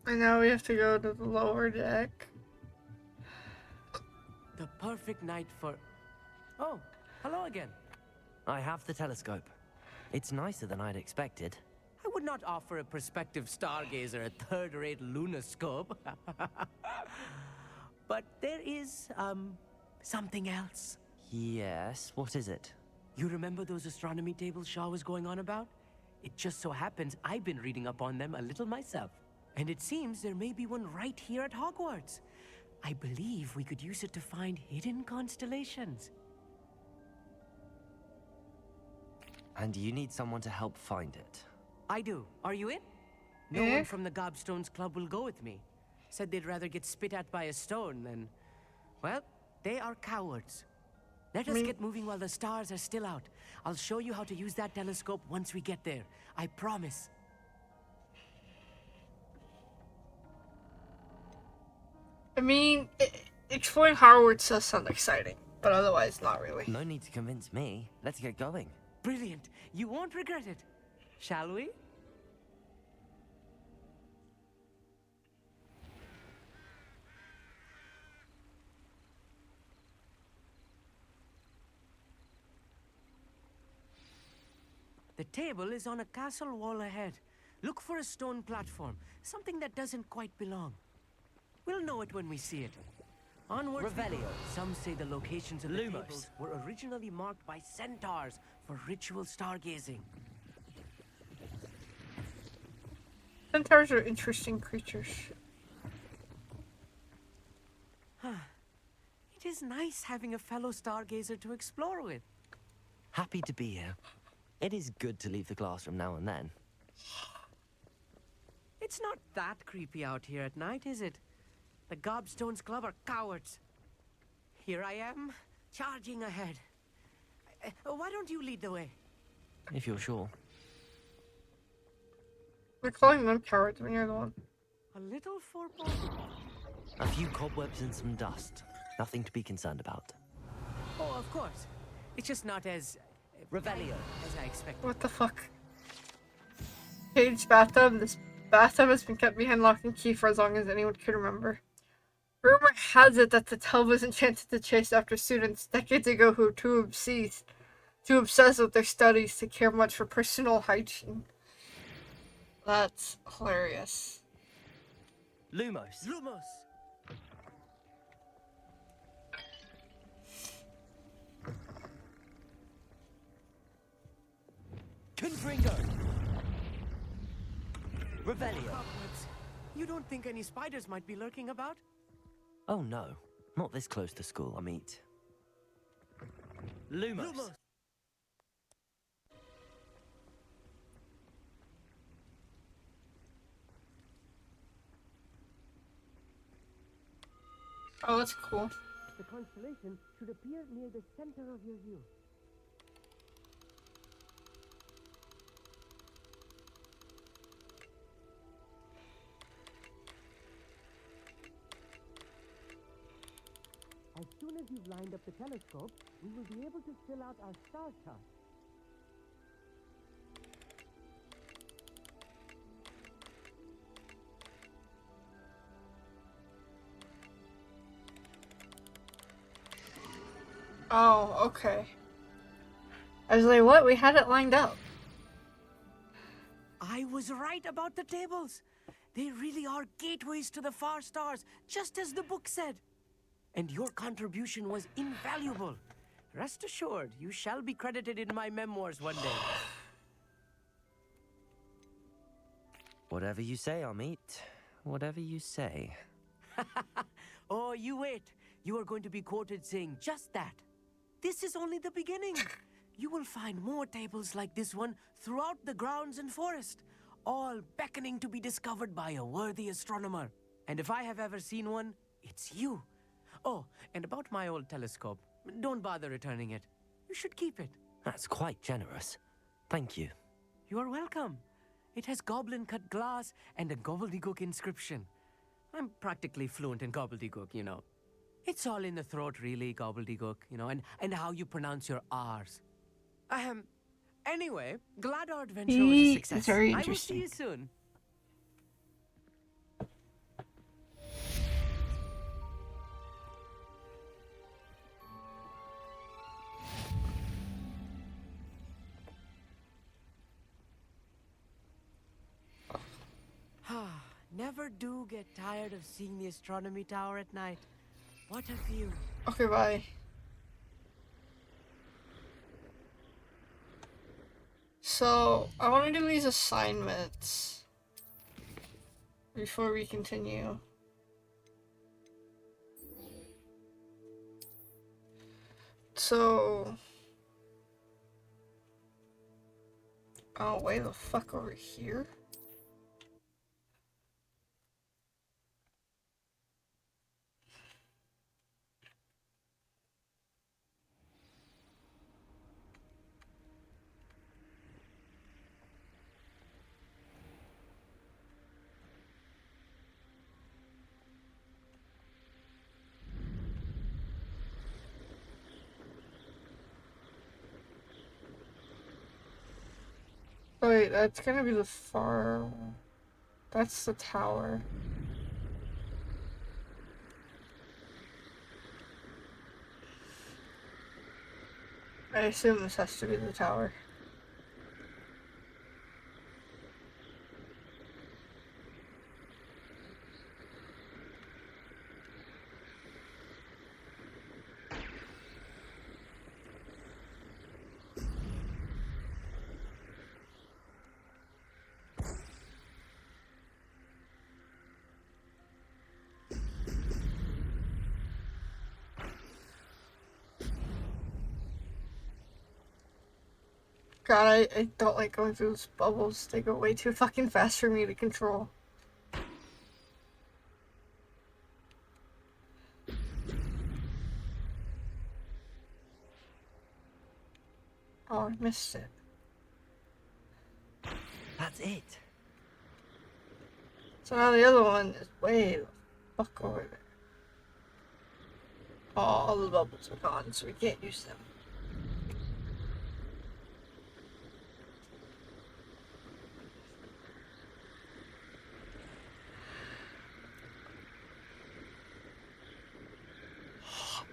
And now we have to go to the lower deck. The perfect night for... Oh, hello again. I have the telescope. It's nicer than I'd expected. I would not offer a prospective stargazer a third-rate lunoscope. But there is, something else. Yes, what is it? You remember those astronomy tables Shaw was going on about? It just so happens I've been reading up on them a little myself. And it seems there may be one right here at Hogwarts. I believe we could use it to find hidden constellations. And you need someone to help find it. I do. Are you in? No one from the Gobstones Club will go with me. Said they'd rather get spit at by a stone than... Well, they are cowards. Let us get moving while the stars are still out. I'll show you how to use that telescope once we get there. I promise. I mean, exploring Hogwarts does sound exciting, but otherwise not really. No need to convince me. Let's get going. Brilliant. You won't regret it. Shall we? The table is on a castle wall ahead. Look for a stone platform, something that doesn't quite belong. We'll know it when we see it. Onwards. Revelio. Some say the locations of the tables were originally marked by centaurs for ritual stargazing. Centaurs are interesting creatures. It is nice having a fellow stargazer to explore with. Happy to be here. It is good to leave the classroom now and then. It's not that creepy out here at night, is it? The Gobstones Club are cowards. Here I am, charging ahead. Why don't you lead the way? If you're sure. We're calling them cowards when you're the one. A little foreboding. A few cobwebs and some dust. Nothing to be concerned about. Oh, of course. It's just not as... Revelio, as I expected. What the fuck? Cage bathtub. This bathtub has been kept behind lock and key for as long as anyone can remember. Rumor has it that the tub was enchanted to chase after students decades ago who were too obsessed with their studies to care much for personal hygiene. That's hilarious. Lumos. Lumos! Confringo! Revelio. Cobwebs. You don't think any spiders might be lurking about? Oh no, not this close to school, Amit. Lumos. Lumos! Oh, that's cool. The constellation should appear near the center of your view. As soon as you've lined up the telescope, we will be able to fill out our star chart. Oh, okay. I was like, what? We had it lined up. I was right about the tables. They really are gateways to the far stars, just as the book said. And your contribution was invaluable. Rest assured, you shall be credited in my memoirs one day. Whatever you say, Amit. Whatever you say. Oh, you wait. You are going to be quoted saying just that. This is only the beginning. You will find more tables like this one throughout the grounds and forest, all beckoning to be discovered by a worthy astronomer. And if I have ever seen one, it's you. Oh, and about my old telescope, don't bother returning it. You should keep it. That's quite generous. Thank you. You are welcome. It has goblin-cut glass and a gobbledygook inscription. I'm practically fluent in gobbledygook, you know. It's all in the throat, really, gobbledygook, you know, and how you pronounce your R's. Anyway, glad our adventure was a success. It's very I will see interesting. you soon. Never do get tired of seeing the astronomy tower at night. What a view. Okay, bye. So, I want to do these assignments before we continue. So, oh, way the fuck over here? Wait, that's gonna be the far... That's the tower. I assume this has to be the tower. God, I don't like going through those bubbles. They go way too fucking fast for me to control. Oh, I missed it. That's it. So now the other one is way the fuck over there. Oh, all the bubbles are gone, so we can't use them.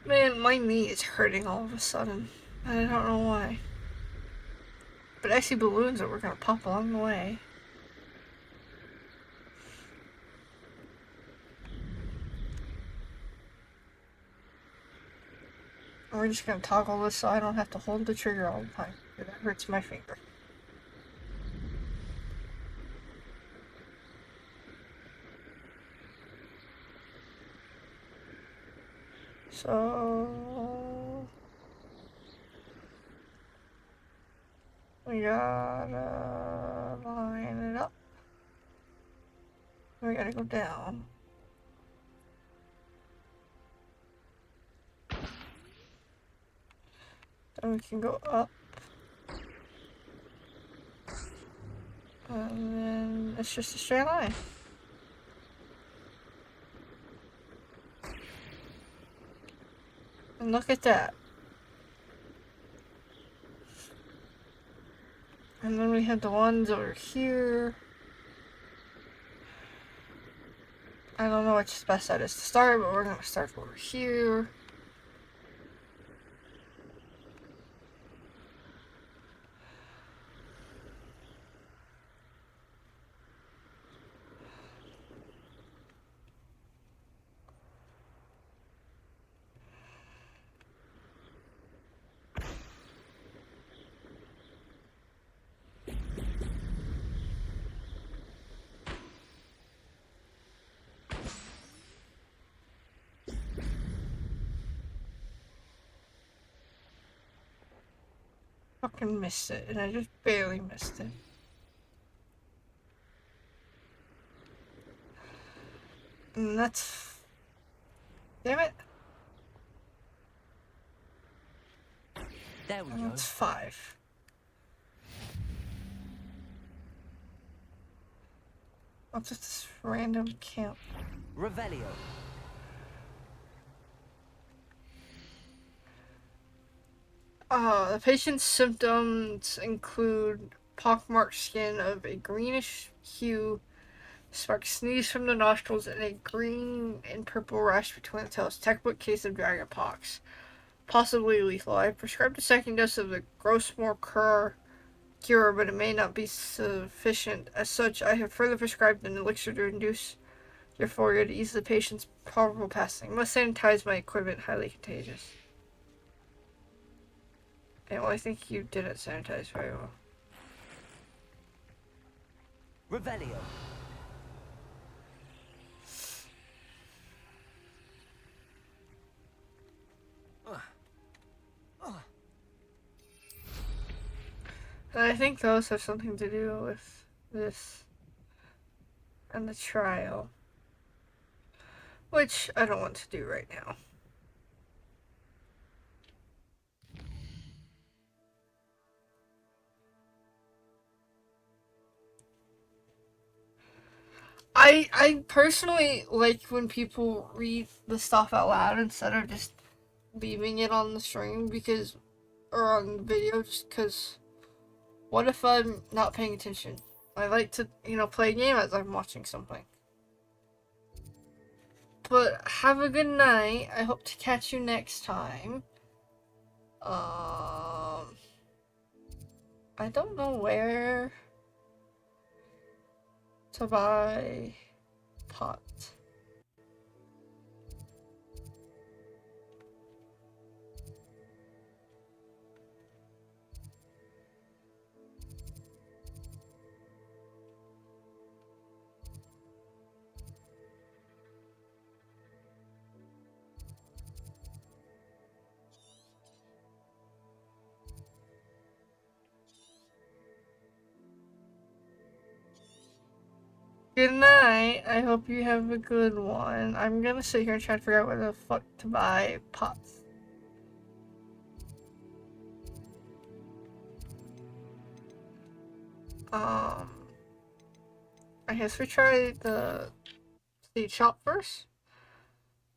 Man, my knee is hurting all of a sudden. I don't know why. But I see balloons that we're gonna pop along the way. And we're just gonna toggle this so I don't have to hold the trigger all the time. That hurts my finger. So we gotta line it up. We gotta go down. Then we can go up. And then it's just a straight line. And look at that. And then we have the ones over here. I don't know which best side is to start, but we're gonna start over here. Fucking missed it, and I just barely missed it. And that's... Damn it. There we And go. that's 5. What's this random camp? Revelio. The patient's symptoms include pockmarked skin of a greenish hue, spark sneeze from the nostrils, and a green and purple rash between the toes. Textbook case of dragon pox. Possibly lethal. I prescribed a second dose of the Grossmore cure, but it may not be sufficient. As such, I have further prescribed an elixir to induce euphoria to ease the patient's probable passing. Must sanitize my equipment. Highly contagious. Yeah, well, I think you didn't sanitize very well. Revelio. And I think those have something to do with this and the trial, which I don't want to do right now. I personally like when people read the stuff out loud instead of just leaving it on the stream or on the video, just because what if I'm not paying attention? I like to, play a game as I'm watching something. But have a good night. I hope to catch you next time. I don't know where to buy pot. Good night. I hope you have a good one. I'm gonna sit here and try to figure out where the fuck to buy pots. I guess we try the seed shop first.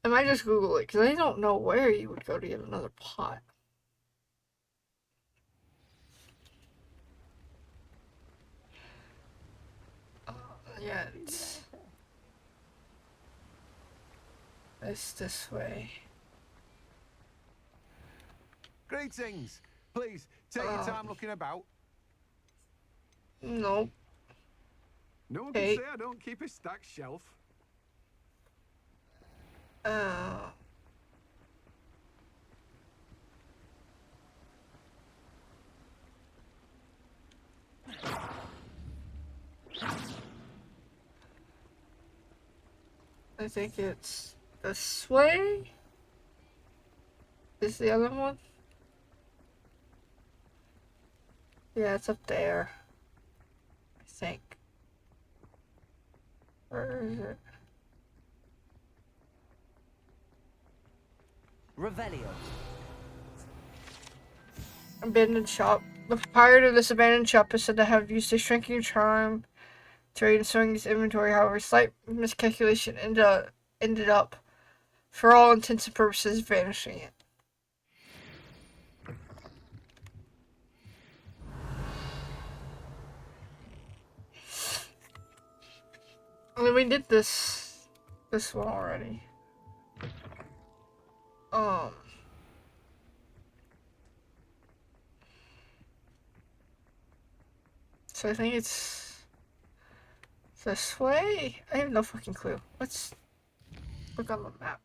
I might just Google it, because I don't know where you would go to get another pot. Yeah, it's this way. Greetings. Please, take your time looking about. Nope. No one can say I don't keep a stacked shelf. I think it's this way. Is the other one? Yeah, it's up there. I think. Where is it? Revelio. Abandoned shop. The proprietor of this abandoned shop is said to have used a shrinking charm to aid in sowing his inventory. However, a slight miscalculation ended up, for all intents and purposes, vanishing it. I mean, we did this one already. So I think it's this way? I have no fucking clue. Let's look on the map.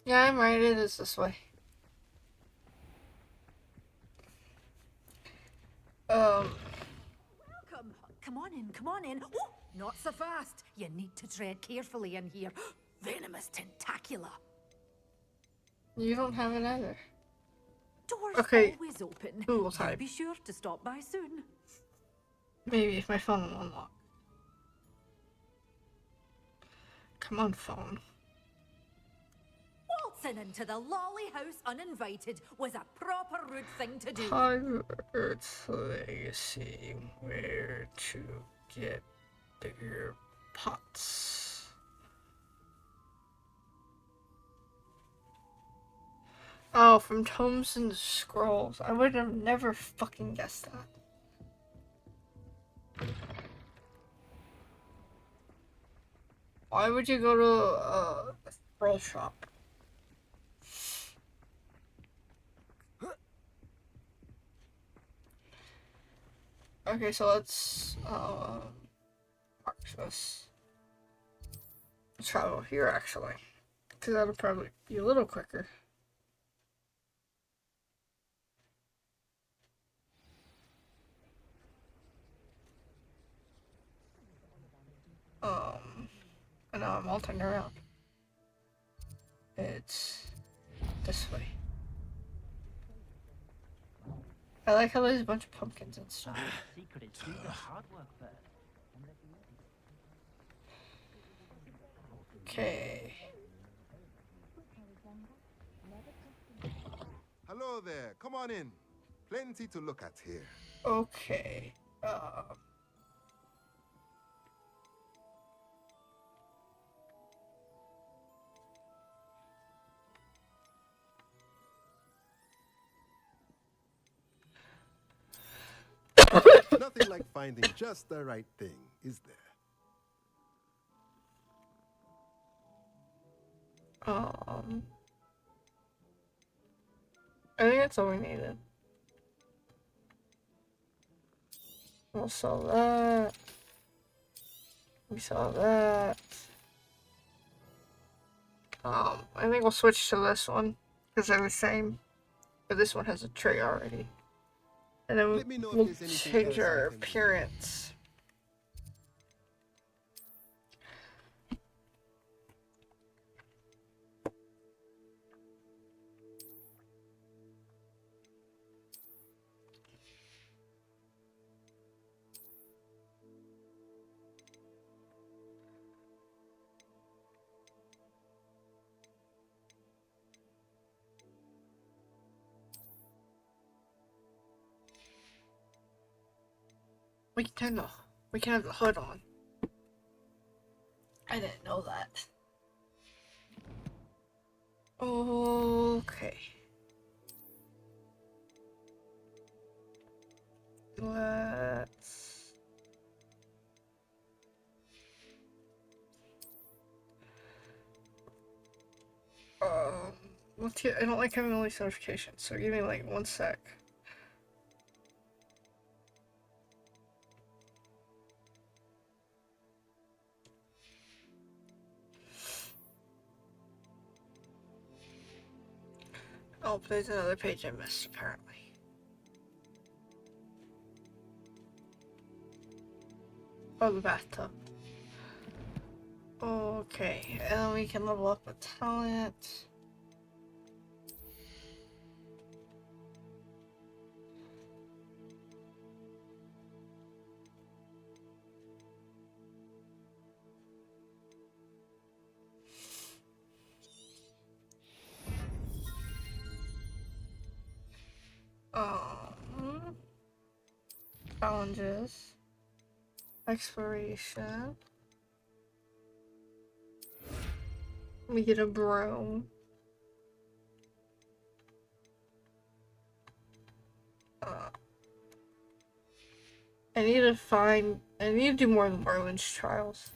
Yeah, I'm right, it is this way. Welcome. Come on in, come on in. Oh, not so fast. You need to tread carefully in here. Venomous tentacula. You don't have it either. Doors Okay. always open. Google You type. be sure to stop by soon. Maybe if my phone will unlock. Come on, phone. Waltzing into the lolly house uninvited was a proper rude thing to do. Hogwarts Legacy. Where to get bigger pots. Oh, from Tomes and Scrolls. I would have never fucking guessed that. Why would you go to a scroll shop? Okay, so let's mark this. Let's travel here actually, because that'll probably be a little quicker. And now I'm all turned around. It's this way. I like how there's a bunch of pumpkins and stuff. Okay. Hello there. Come on in. Plenty to look at here. Okay. Nothing like finding just the right thing, is there? I think that's all we needed. We'll sell that. We saw that. I think we'll switch to this one because they're the same, but this one has a tray already. And then we'll change our appearance. We can have the hood on. I didn't know that. Okay. Let's get, I don't like having all these notifications, so give me like 1 sec. Oh, there's another page I missed, apparently. Oh, the bathtub. Okay, and then we can level up a talent. Challenges. Exploration. We get a broom. I need to do more of the Merlin's trials.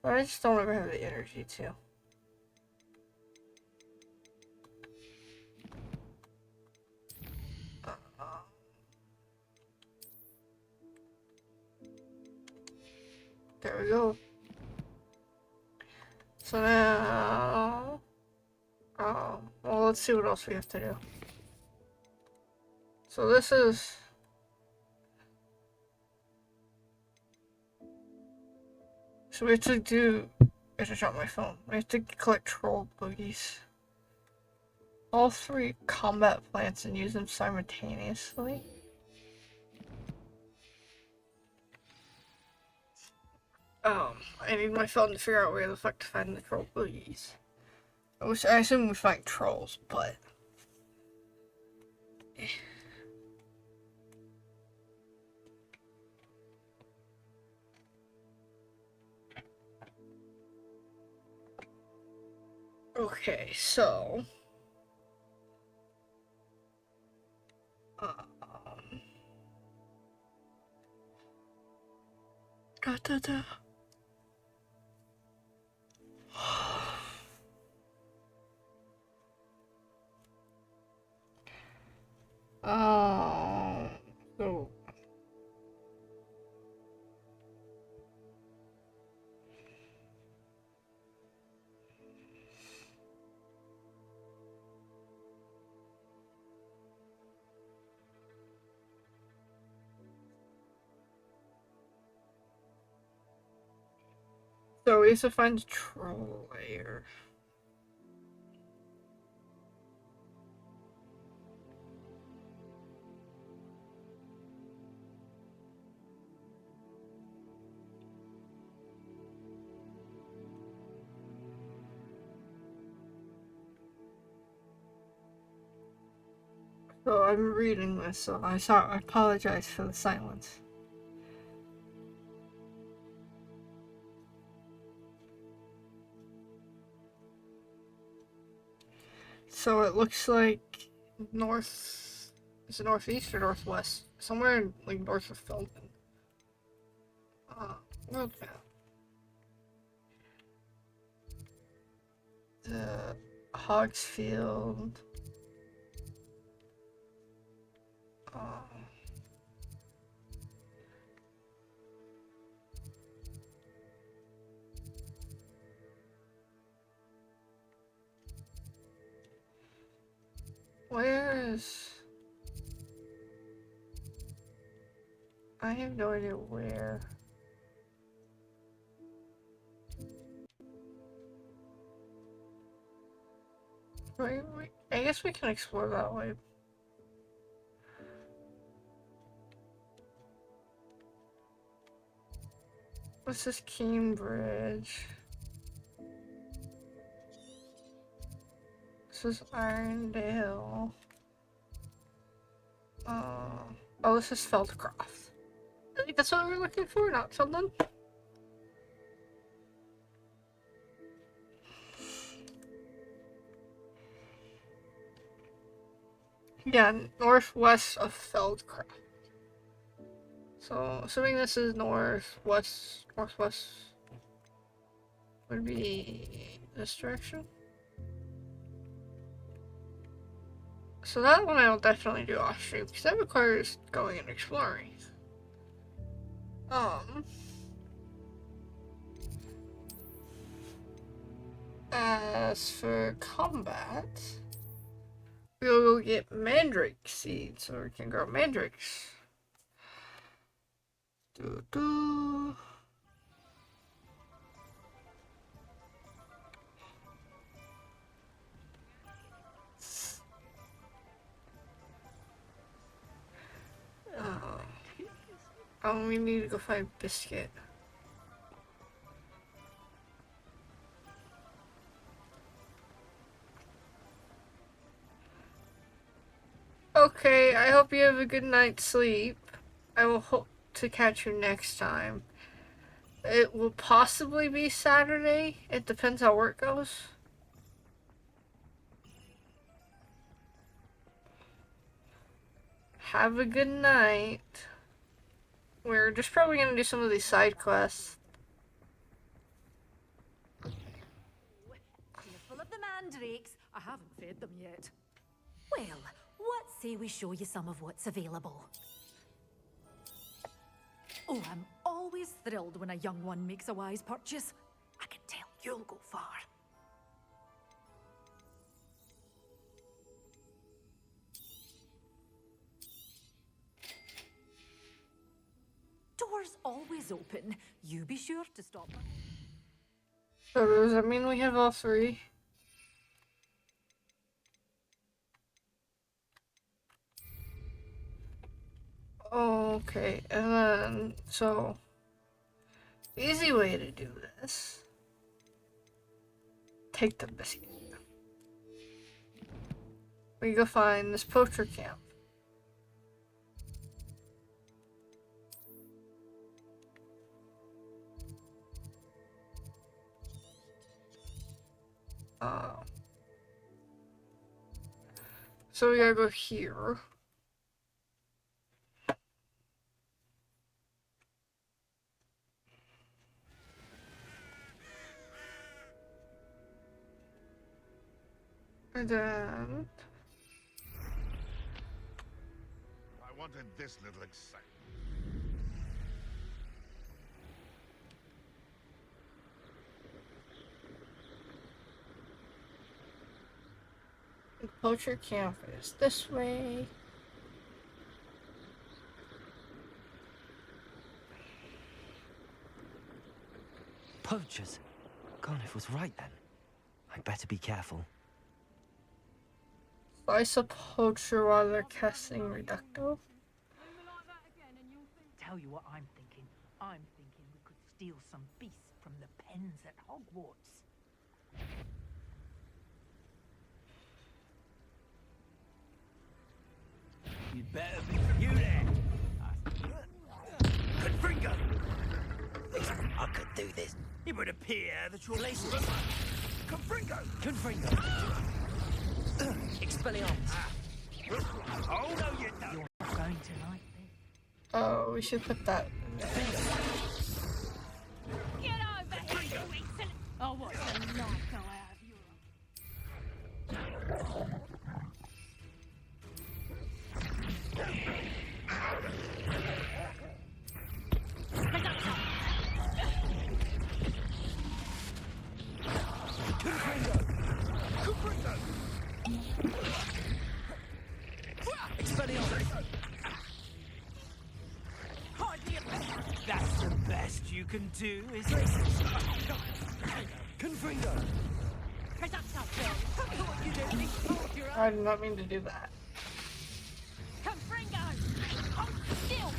But I just don't ever have the energy to. There we go. So now, well, let's see what else we have to do. So this is. So we have to do. I have to drop my phone. We have to collect troll boogies. All 3 combat plants and use them simultaneously. I need my phone to figure out where the fuck to find the troll boogies. I assume we find trolls, but. Okay, so. Da. So. So we have to find the troll layer. So I'm reading this, so I apologize for the silence. So it looks like north. Is it northeast or northwest? Somewhere in, like, north of Felton. World map. The Hogsfield. Where is... I have no idea where. I guess we can explore that way. What's this Cambridge? This is Irondale. Oh, this is Feldcroft. I think that's what we're looking for, not Feldon. Yeah, northwest of Feldcroft. So, assuming this is northwest would be this direction. So that one I'll definitely do off stream because that requires going and exploring. As for combat, we'll go get mandrake seeds so we can grow mandrakes. We need to go find Biscuit. Okay, I hope you have a good night's sleep. I will hope to catch you next time. It will possibly be Saturday. It depends how work goes. have a good night. We're just probably gonna do some of these side quests. Careful of the mandrakes. I haven't fed them yet. Well, what say we show you some of what's available? Oh, I'm always thrilled when a young one makes a wise purchase. I can tell you'll go far. Doors always open. You be sure to stop. So does that mean we have all three? Okay, and then, so, easy way to do this. Take the biscuit. We go find this poacher camp. So we gotta go here. And then... I wanted this little excitement. The poacher camp is this way. Poachers? Garniff was right then. I'd better be careful. Slice a poacher while they're casting reducto. Tell you what I'm thinking. I'm thinking we could steal some beasts from the pens at Hogwarts. You'd better be you there. Confringo! I could do this. It would appear that your laces. Confringo! Confringo. Expelliarmus. Oh, no, you don't. You're not going to like this. Oh, we should put that in there. Get over here, you excellent. Oh, what's the life go out of you? That's the best you can do, is it? Confringo! I did not mean to do that. Confringo! Hold still!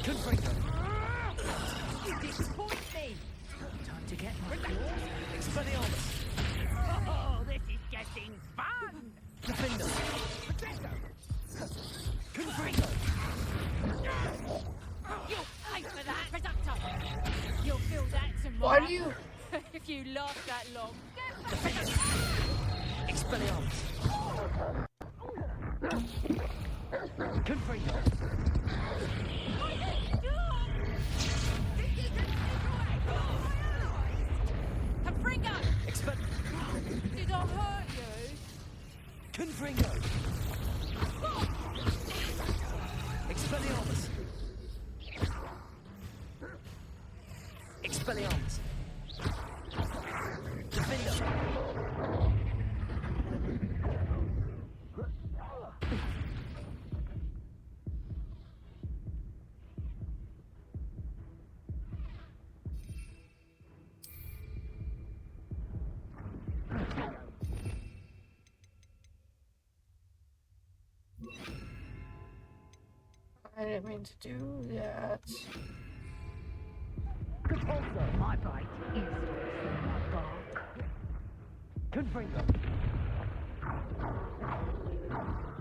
Confringo! You disappoint me. Time to get my Expelliarmus! Oh, this is getting fun! Defender! Confringo! You'll pay for that, Reductor! You'll feel that tomorrow. Why do you... If you last that long. Expelliarmus! Confringo! Confringo! Did I hurt you? Confringo! Expelliarmus! Expelliarmus! Defender! I didn't mean to do that. My bite is my bark. Confringo!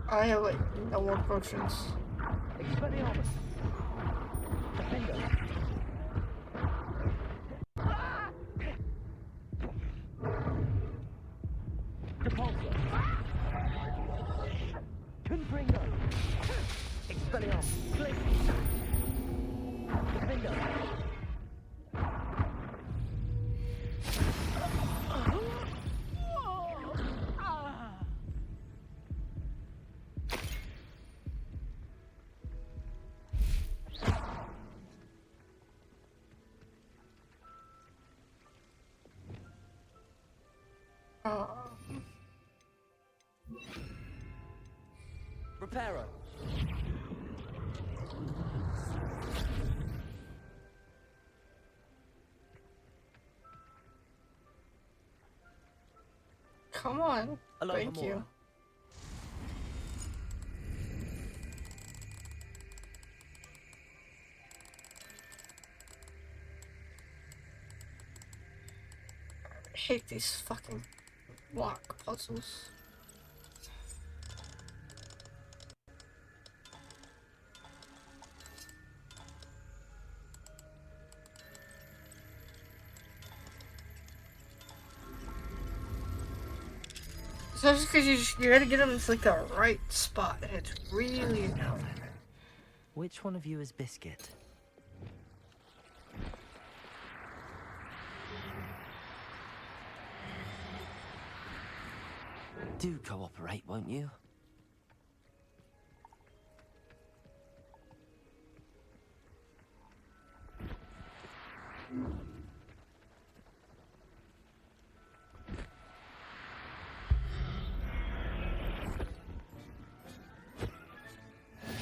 I have like no more potions. Expelliarmus! Defender! Confringo. Expelliarmus. Glacius. Defender. Reparo. Come on. Aloha Thank Mora. you. I hate these fucking block puzzles. So just because you gotta get them into like the right spot, and it's really annoying. Which one of you is Biscuit? Do cooperate, won't you?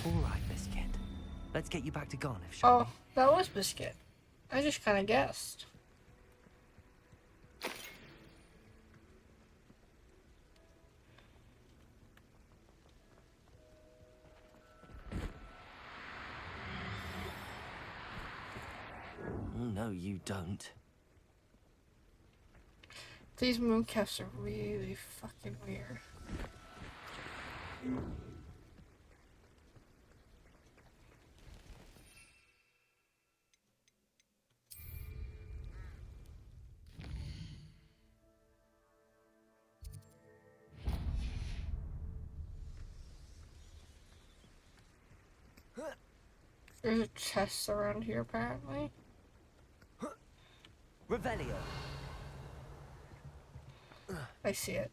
All right, Biscuit. Let's get you back to Garniff, shall Oh, that was Biscuit. I just kind of guessed. we? No, you don't. These mooncaps are really fucking weird. There's a chest around here, apparently. Revelio. I see it.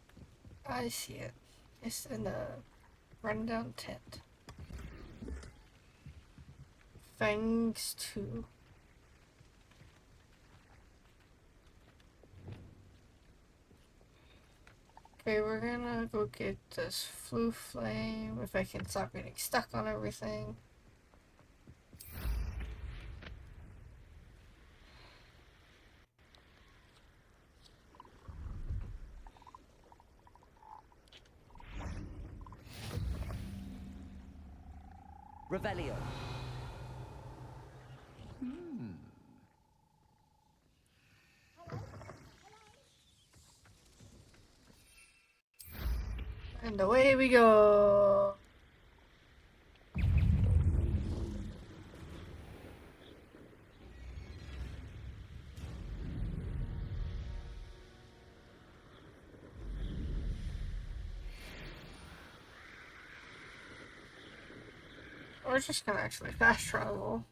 I see it. It's in the rundown tent. Thanks to... Okay, we're gonna go get this flue flame, if I can stop getting stuck on everything. Revelio. And away we go. We're just gonna actually fast travel.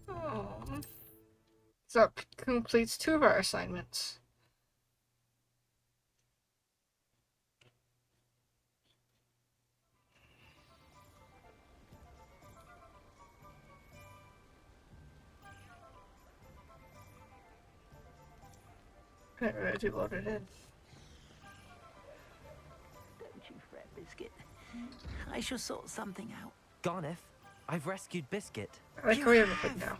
Oh. So that completes 2 of our assignments. Get ready to load it in. Don't you fret, Biscuit. I shall sort something out. Garniff, I've rescued Biscuit. I like how we have a hood now.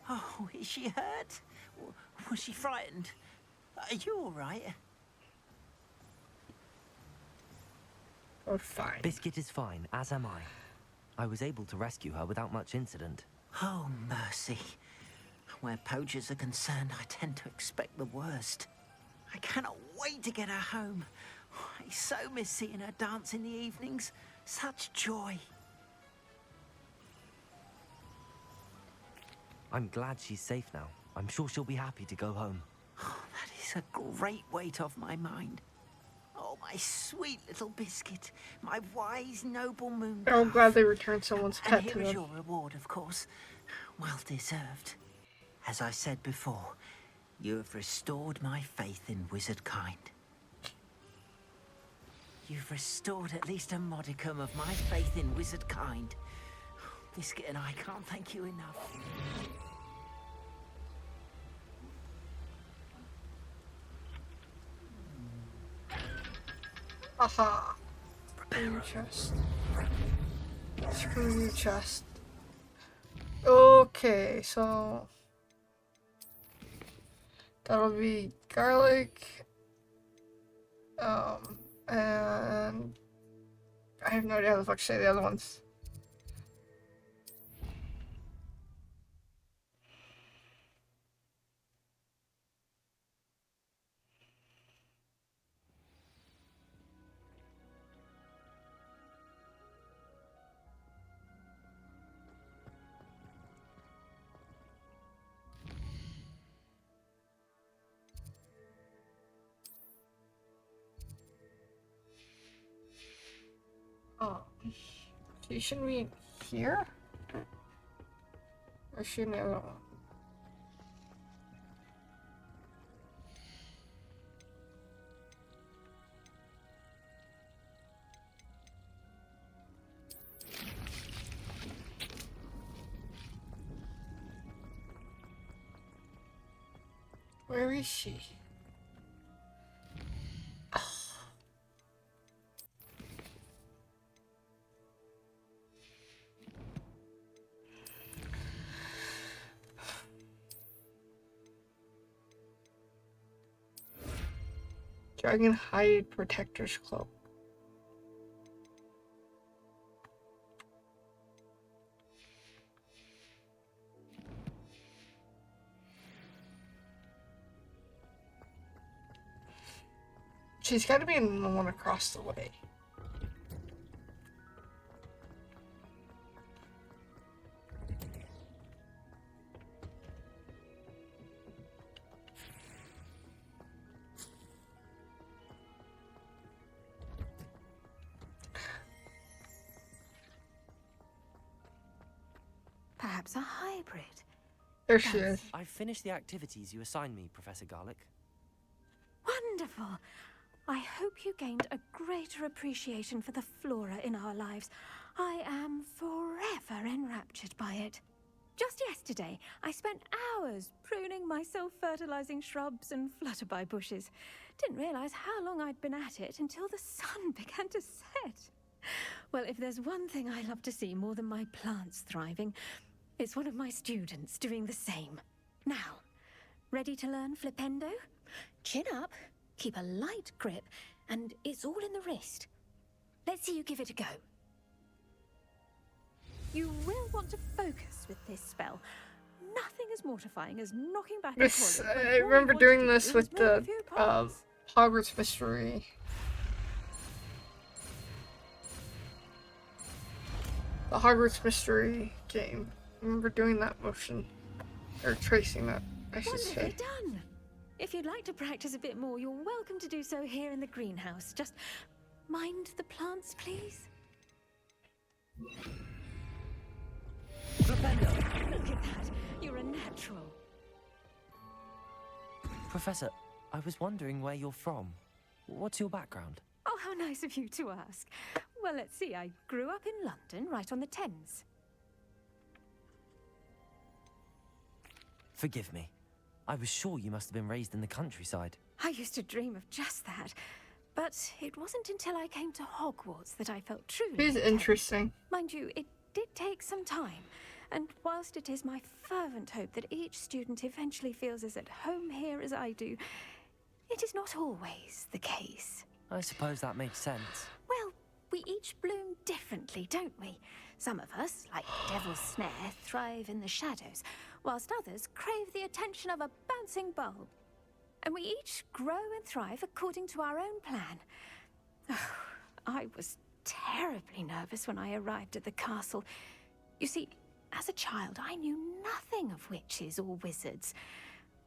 Oh, is she hurt? Was she frightened? Are you all right? Oh, fine. Biscuit is fine, as am I. I was able to rescue her without much incident. Oh, mercy. Where poachers are concerned, I tend to expect the worst. I cannot wait to get her home. I so miss seeing her dance in the evenings. Such joy. I'm glad she's safe now. I'm sure she'll be happy to go home. That is a great weight off my mind. Oh, my sweet little biscuit. My wise, noble moon. I'm glad they returned someone's And pet here to is them. your reward, of course. Well deserved. As I said before, you have restored my faith in wizard kind. You've restored at least a modicum of my faith in wizard kind. Biscuit and I can't thank you enough. Aha. Screw your chest. Screw your chest. Okay, so that'll be garlic. And I have no idea how the fuck to say the other ones. Oh, so you shouldn't be here? Or shouldn't the other one? Where is she? Dragon hide protector's cloak. She's got to be in the one across the way. Perhaps a hybrid. There she is. I've finished the activities you assigned me, Professor Garlic. Wonderful. I hope you gained a greater appreciation for the flora in our lives. I am forever enraptured by it. Just yesterday, I spent hours pruning my self-fertilizing shrubs and flutterby bushes. Didn't realize how long I'd been at it until the sun began to set. Well, if there's one thing I love to see more than my plants thriving, it's one of my students doing the same. Now, ready to learn Flipendo? Chin up, keep a light grip, and it's all in the wrist. Let's see you give it a go. You will want to focus with this spell. Nothing as mortifying as knocking back a This, toilet when I all you remember want doing to do this is with make a the few puns. Hogwarts Mystery. The Hogwarts Mystery game. I remember doing that motion. Or tracing that, I should say. Wonderfully done. If you'd like to practice a bit more, you're welcome to do so here in the greenhouse. Just mind the plants, please. Flipendo! Look at that. You're a natural. Professor, I was wondering where you're from. What's your background? Oh, how nice of you to ask. Well, let's see. I grew up in London, right on the Thames. Forgive me. I was sure you must have been raised in the countryside. I used to dream of just that. But it wasn't until I came to Hogwarts that I felt truly It is content. interesting. Mind you, it did take some time. And whilst it is my fervent hope that each student eventually feels as at home here as I do, it is not always the case. I suppose that makes sense. Well, we each bloom differently, don't we? Some of us, like Devil's Snare, thrive in the shadows, whilst others crave the attention of a bouncing bulb. And we each grow and thrive according to our own plan. Oh, I was terribly nervous when I arrived at the castle. You see, as a child, I knew nothing of witches or wizards.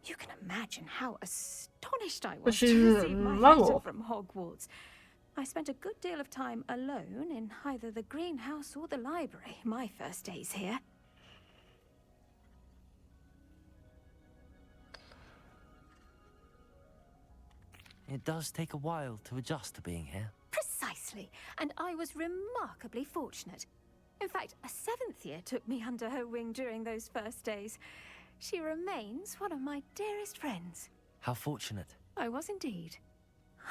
You can imagine how astonished I But was she's to a receive my letter muggle. from Hogwarts. I spent a good deal of time alone in either the greenhouse or the library my first days here. It does take a while to adjust to being here. Precisely, and I was remarkably fortunate. In fact, a 7th year took me under her wing during those first days. She remains one of my dearest friends. How fortunate. I was indeed.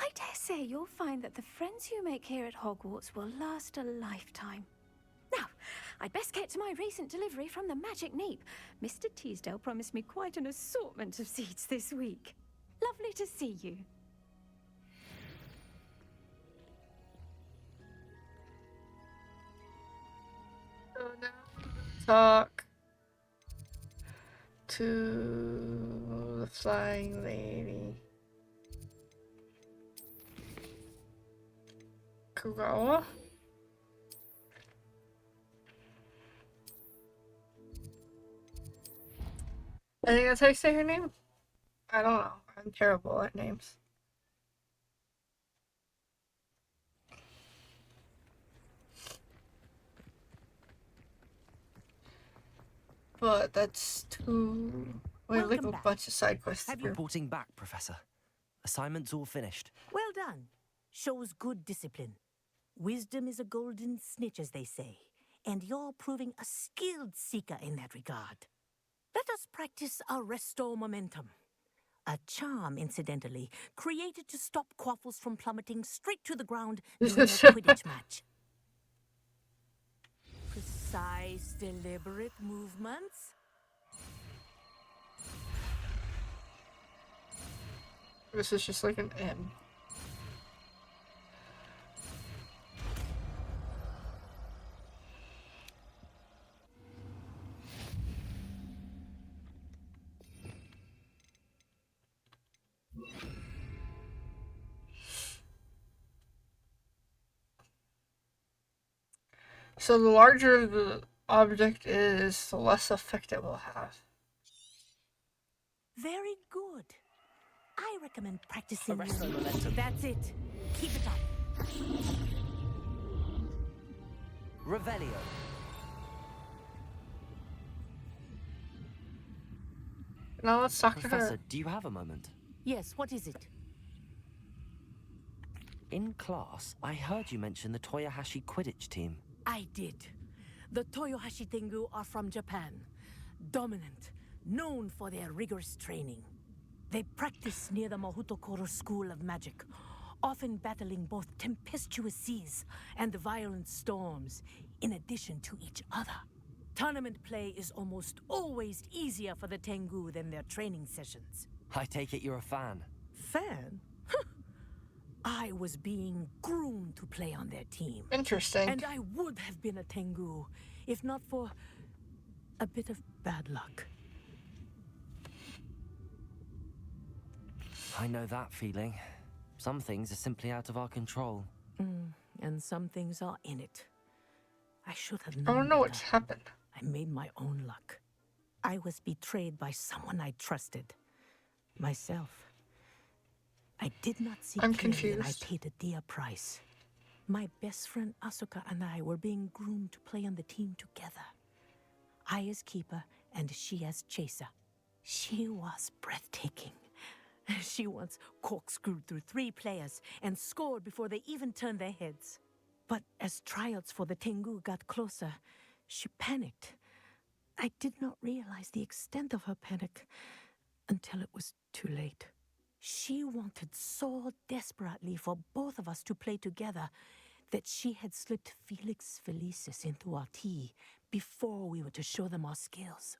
I dare say you'll find that the friends you make here at Hogwarts will last a lifetime. Now, I'd best get to my recent delivery from the Magic Neep. Mr. Teasdale promised me quite an assortment of seeds this week. Lovely to see you. So now talk to the flying lady. Kugawa? I think that's how you say her name. I don't know. I'm terrible at names. But that's too... Wait, like a bunch of side quests. Reporting back, Professor. Assignment's all finished. Well done. Shows good discipline. Wisdom is a golden snitch, as they say, and you're proving a skilled seeker in that regard. Let us practice our restore momentum. A charm, incidentally, created to stop Quaffles from plummeting straight to the ground during a Quidditch match. Precise, deliberate movements. This is just like an M. So the larger the object is, the less effect it will have. Very good. I recommend practicing. Arrest the momentum. That's it. Keep it up. Revelio. Now let's talk to Professor, her. do you have a moment? Yes, what is it? In class, I heard you mention the Toyohashi Quidditch team. I did. The Toyohashi Tengu are from Japan. Dominant, known for their rigorous training. They practice near the Mahutokoro School of Magic, often battling both tempestuous seas and violent storms, in addition to each other. Tournament play is almost always easier for the Tengu than their training sessions. I take it you're a fan. Fan? I was being groomed to play on their team. Interesting. And I would have been a Tengu, if not for a bit of bad luck. I know that feeling. Some things are simply out of our control. And some things are in it. I should have I known. don't know what's happened. I made my own luck. I was betrayed by someone I trusted. Myself. I did not see I'm clearly, and I confused. paid a dear price. My best friend Asuka and I were being groomed to play on the team together. I as keeper and she as chaser. She was breathtaking. She once corkscrewed through 3 players and scored before they even turned their heads. But as tryouts for the Tengu got closer, she panicked. I did not realize the extent of her panic until it was too late. She wanted so desperately for both of us to play together that she had slipped Felix Felicis into our tea before we were to show them our skills.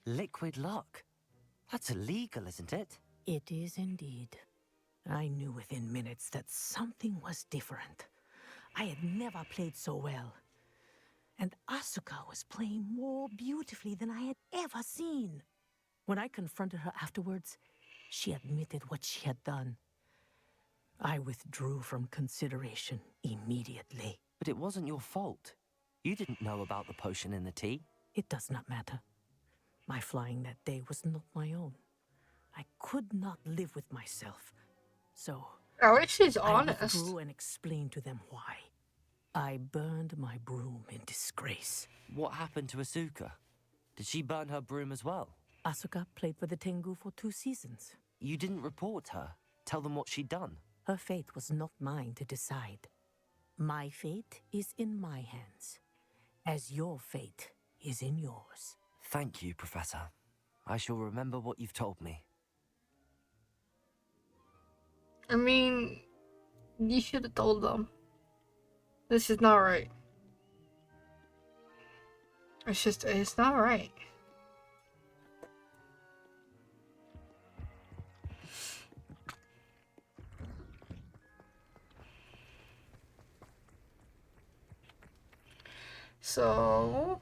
Liquid luck. That's illegal, isn't it? It is indeed. I knew within minutes that something was different. I had never played so well. And Asuka was playing more beautifully than I had ever seen. When I confronted her afterwards, she admitted what she had done. I withdrew from consideration immediately. But it wasn't your fault. You didn't know about the potion in the tea. It does not matter. My flying that day was not my own. I could not live with myself. So At least she's I honest. withdrew and explained to them why. I burned my broom in disgrace. What happened to Asuka? Did she burn her broom as well? Asuka played for the Tengu for 2 seasons. You didn't report her. Tell them what she'd done. Her fate was not mine to decide. My fate is in my hands, as your fate is in yours. Thank you, Professor. I shall remember what you've told me. I mean, you should have told them. This is not right. It's not right. So...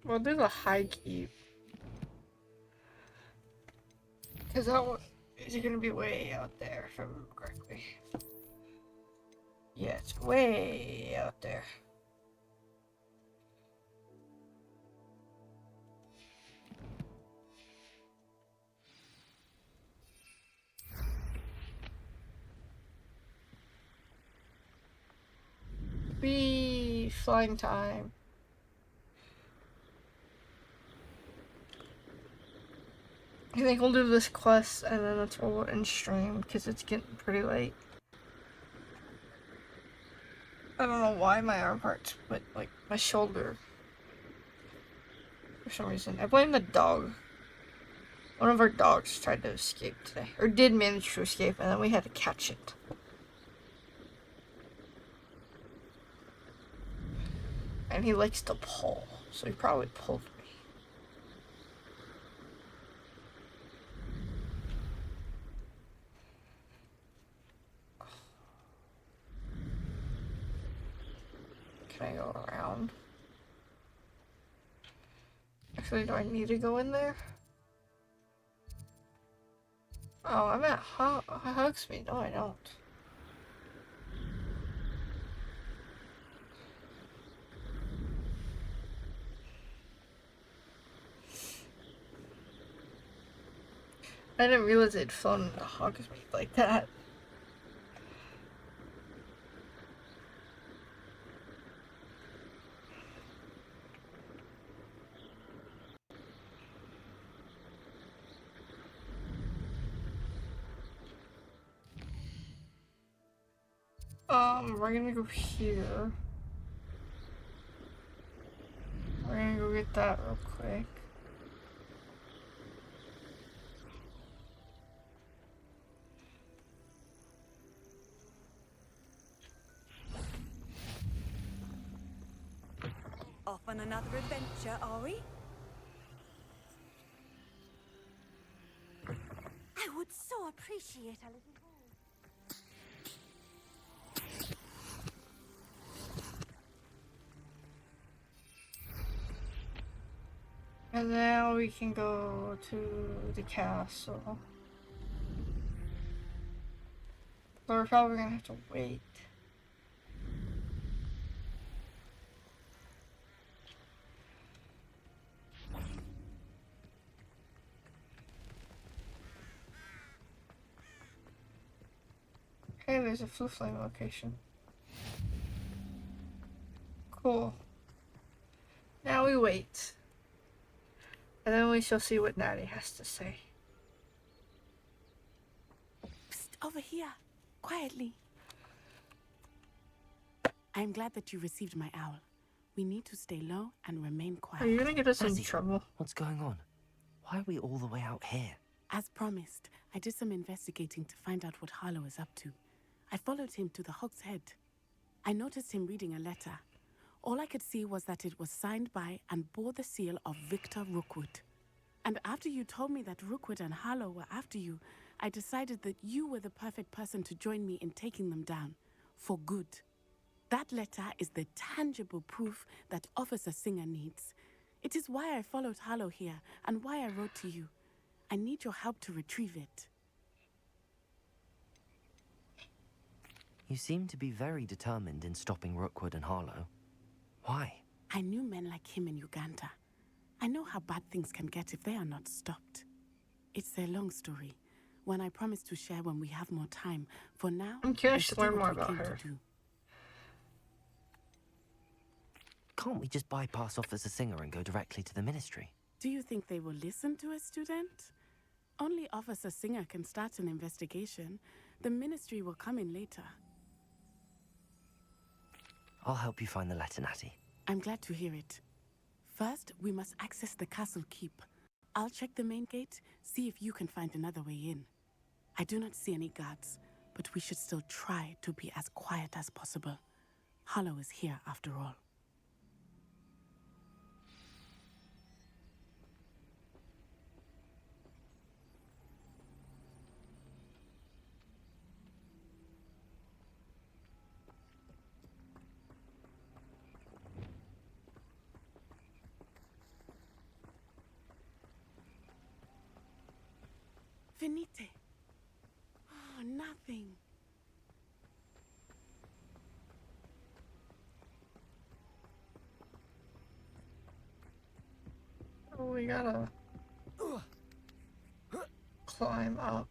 we'll do the high keep. Because that one is gonna be way out there, if I remember correctly. Yeah, it's way out there. Be flying time. I think we'll do this quest and then that's what we'll end stream because it's getting pretty late. I don't know why my arm hurts, but like my shoulder. For some reason. I blame the dog. One of our dogs tried to escape today. Or did manage to escape and then we had to catch it. And he likes to pull. So he probably pulled me. Can I go around? Actually, do I need to go in there? Oh, I'm at Hogsmeade. No, I don't. I didn't realize it'd flown into Hogsmeade like that. We're gonna go here. We're gonna go get that real quick. Off on another adventure, are we? I would so appreciate a little help. And now we can go to the castle. But we're probably gonna have to wait. Hey, there's a Flu Flame location. Cool. Now we wait. And then we shall see what Natty has to say. Psst, over here. Quietly. I'm glad that you received my owl. We need to stay low and remain quiet. Are you gonna get us in Azzy, trouble? What's going on? Why are we all the way out here? As promised, I did some investigating to find out what Harlow is up to. I followed him to the Hog's Head. I noticed him reading a letter. All I could see was that it was signed by and bore the seal of Victor Rookwood. And after you told me that Rookwood and Harlow were after you, I decided that you were the perfect person to join me in taking them down. For good. That letter is the tangible proof that Officer Singer needs. It is why I followed Harlow here and why I wrote to you. I need your help to retrieve it. You seem to be very determined in stopping Rookwood and Harlow. Why? I knew men like him in Uganda. I know how bad things can get if they are not stopped. It's a long story, one I promise to share when we have more time. For now, I'm curious let's to do learn what more we about came her. to do. Can't we just bypass Officer Singer and go directly to the ministry? Do you think they will listen to a student? Only Officer Singer can start an investigation. The ministry will come in later. I'll help you find the letter, Natty. I'm glad to hear it. First, we must access the castle keep. I'll check the main gate, see if you can find another way in. I do not see any guards, but we should still try to be as quiet as possible. Harlow is here after all. Venite. Oh, nothing. Oh, we gotta climb up.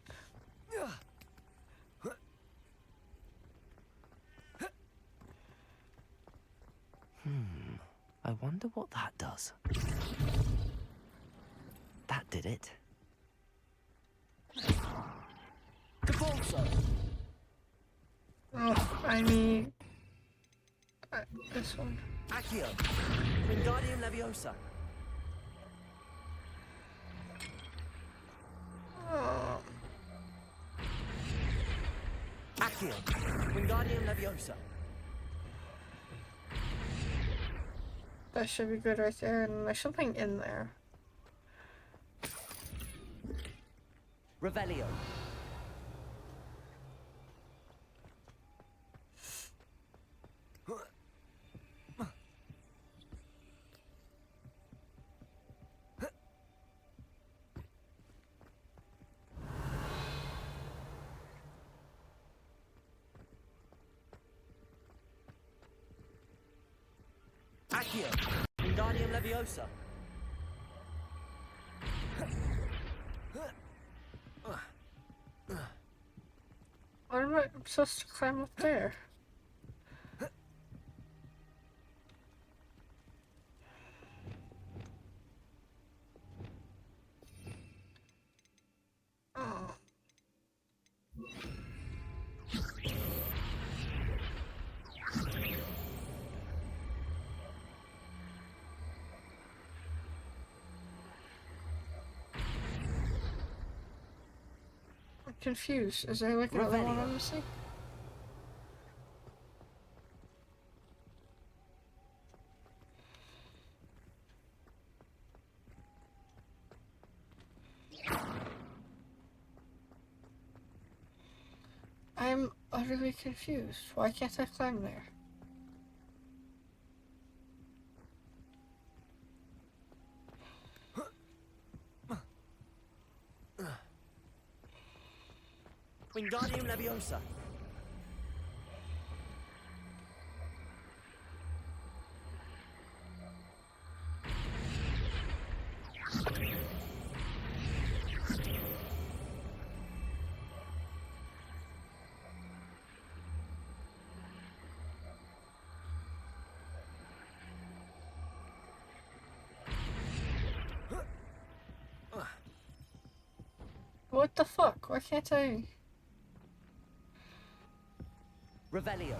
I wonder what that does. That did it. Oh, I need this one. Accio. Wingardium Leviosa. Oh, Accio. Wingardium Leviosa. that should be good right there, and there's something in there. Revelio. Accio. Wingardium Leviosa. What am I supposed to climb up there? Oh. I'm confused. Is there like another one I'm missing? I'm utterly confused. Why can't I climb there? Wingardium Leviosa. What the fuck? Why can't I? Revelio.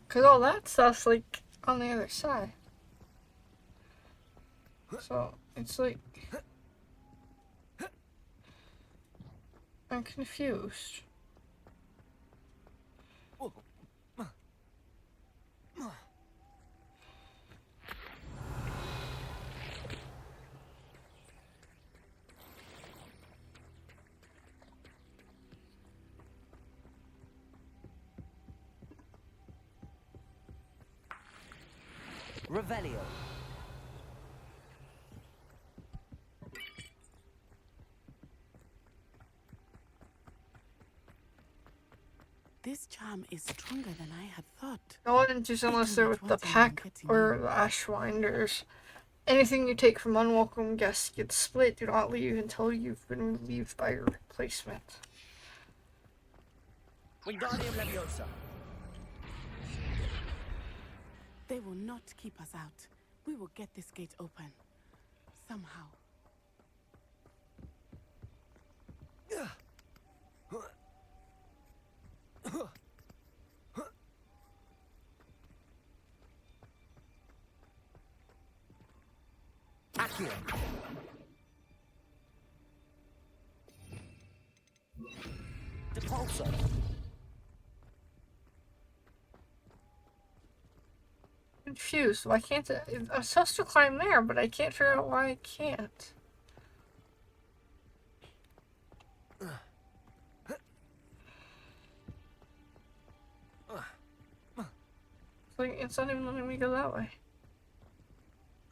Cause all that stuff's like on the other side. So it's like I'm confused. Revelio. is stronger than I had thought. No enters unless they're with the pack or the Ashwinders. Anything you take from unwelcome guests gets split. Do not leave until you've been relieved by your replacement. Wingardium Leviosa. They will not keep us out. We will get this gate open. Somehow. Accio. Depulso. Confused. Why can't I? I'm supposed to climb there, but I can't figure out why I can't. Like, it's not even letting me go that way.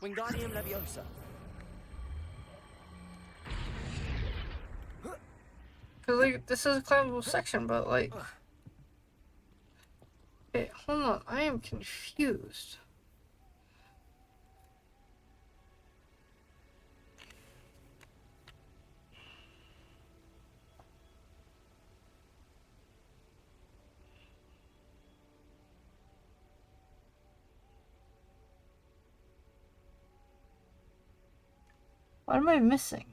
Wingardium Leviosa. Cause like, this is a climbable section, but like... Okay, hold on. I am confused. What am I missing?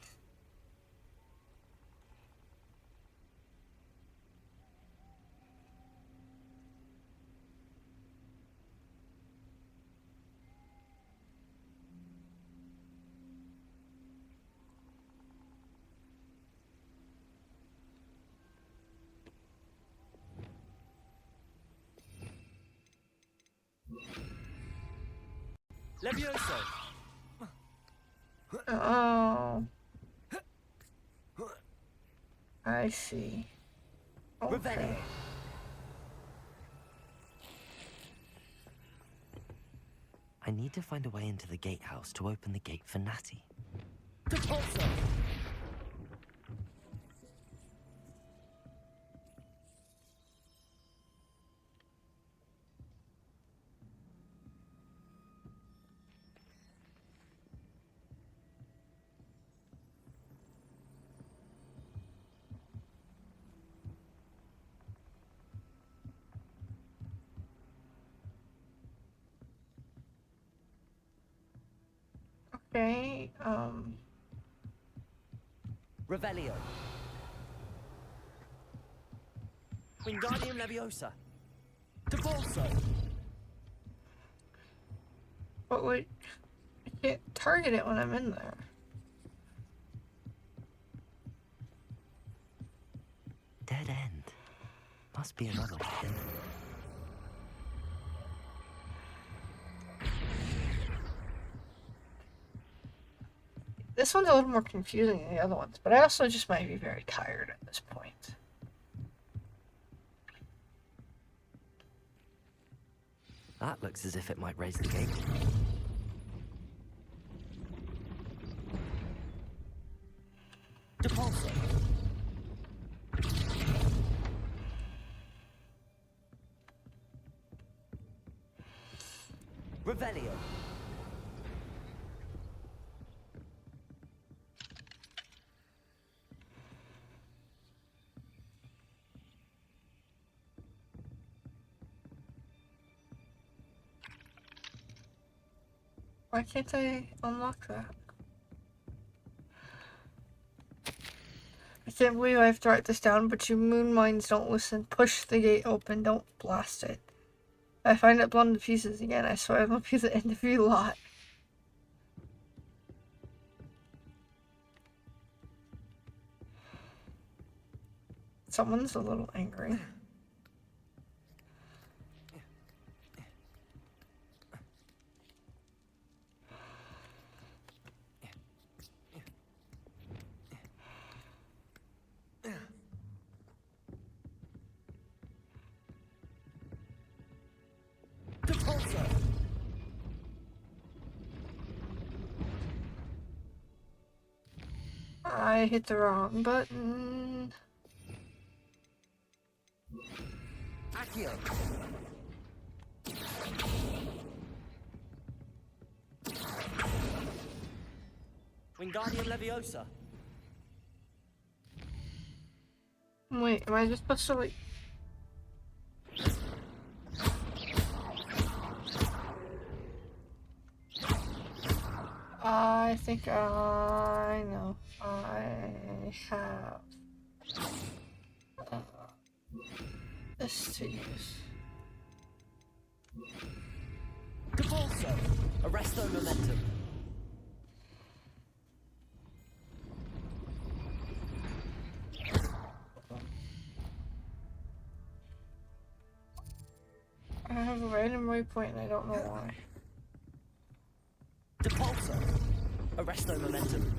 Levioso. Oh. I see. Okay. I need to find a way into the gatehouse to open the gate for Natty. Depulso. Okay, Revelio. Wingardium Leviosa. Depulso. but like, I can't target it when I'm in there. Dead end. Must be another way in. This one's a little more confusing than the other ones, but I also just might be very tired at this point. That looks as if it might raise the gate. Depulso. Revelio. Why can't I unlock that? I can't believe I have to write this down, but you moon mines don't listen. Push the gate open, don't blast it. If I find it blown to pieces again, I swear it'll be the end of your lot. Someone's a little angry. Depulso. I hit the wrong button. Accio. Wingardium Leviosa. Wait, am I just supposed to like... I think I know. I have this to use. Depulso. Arresto Momentum. I have a random waypoint and I don't know why. Depulso. Arresto Momentum.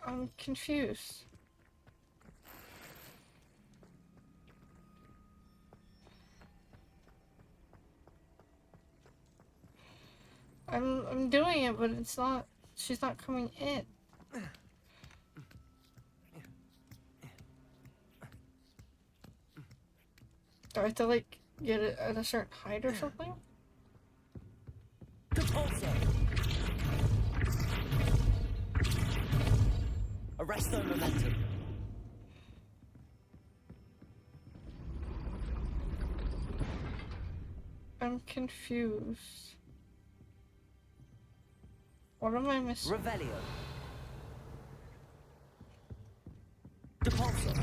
I'm confused. I'm doing it, but it's not. She's not coming in. Do I have to like get it at a certain height or something? Depulso. Arresto Momentum. I'm confused. What am I missing? Revelio. Depulso.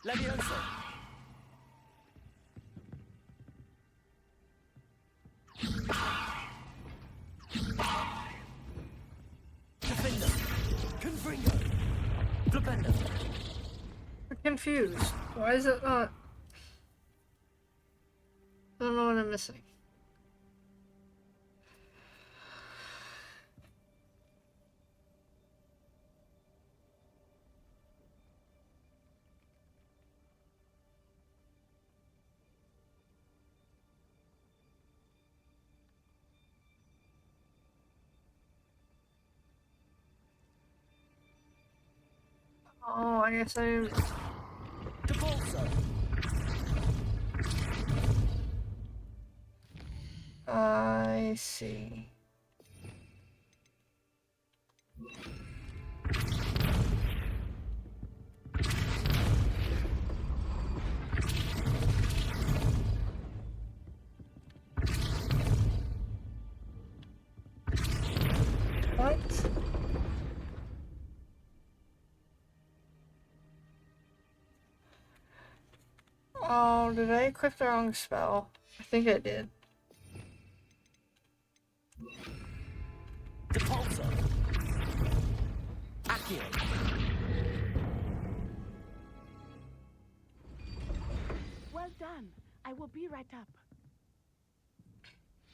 Levioso. Defender. Confringo. Flipendo. I'm confused. Why is it not? I don't know what I'm missing. Oh, I guess I... Depulso. I see. What? Oh, did I equip the wrong spell? I think I did. Depulso. Accio. Well done. I will be right up.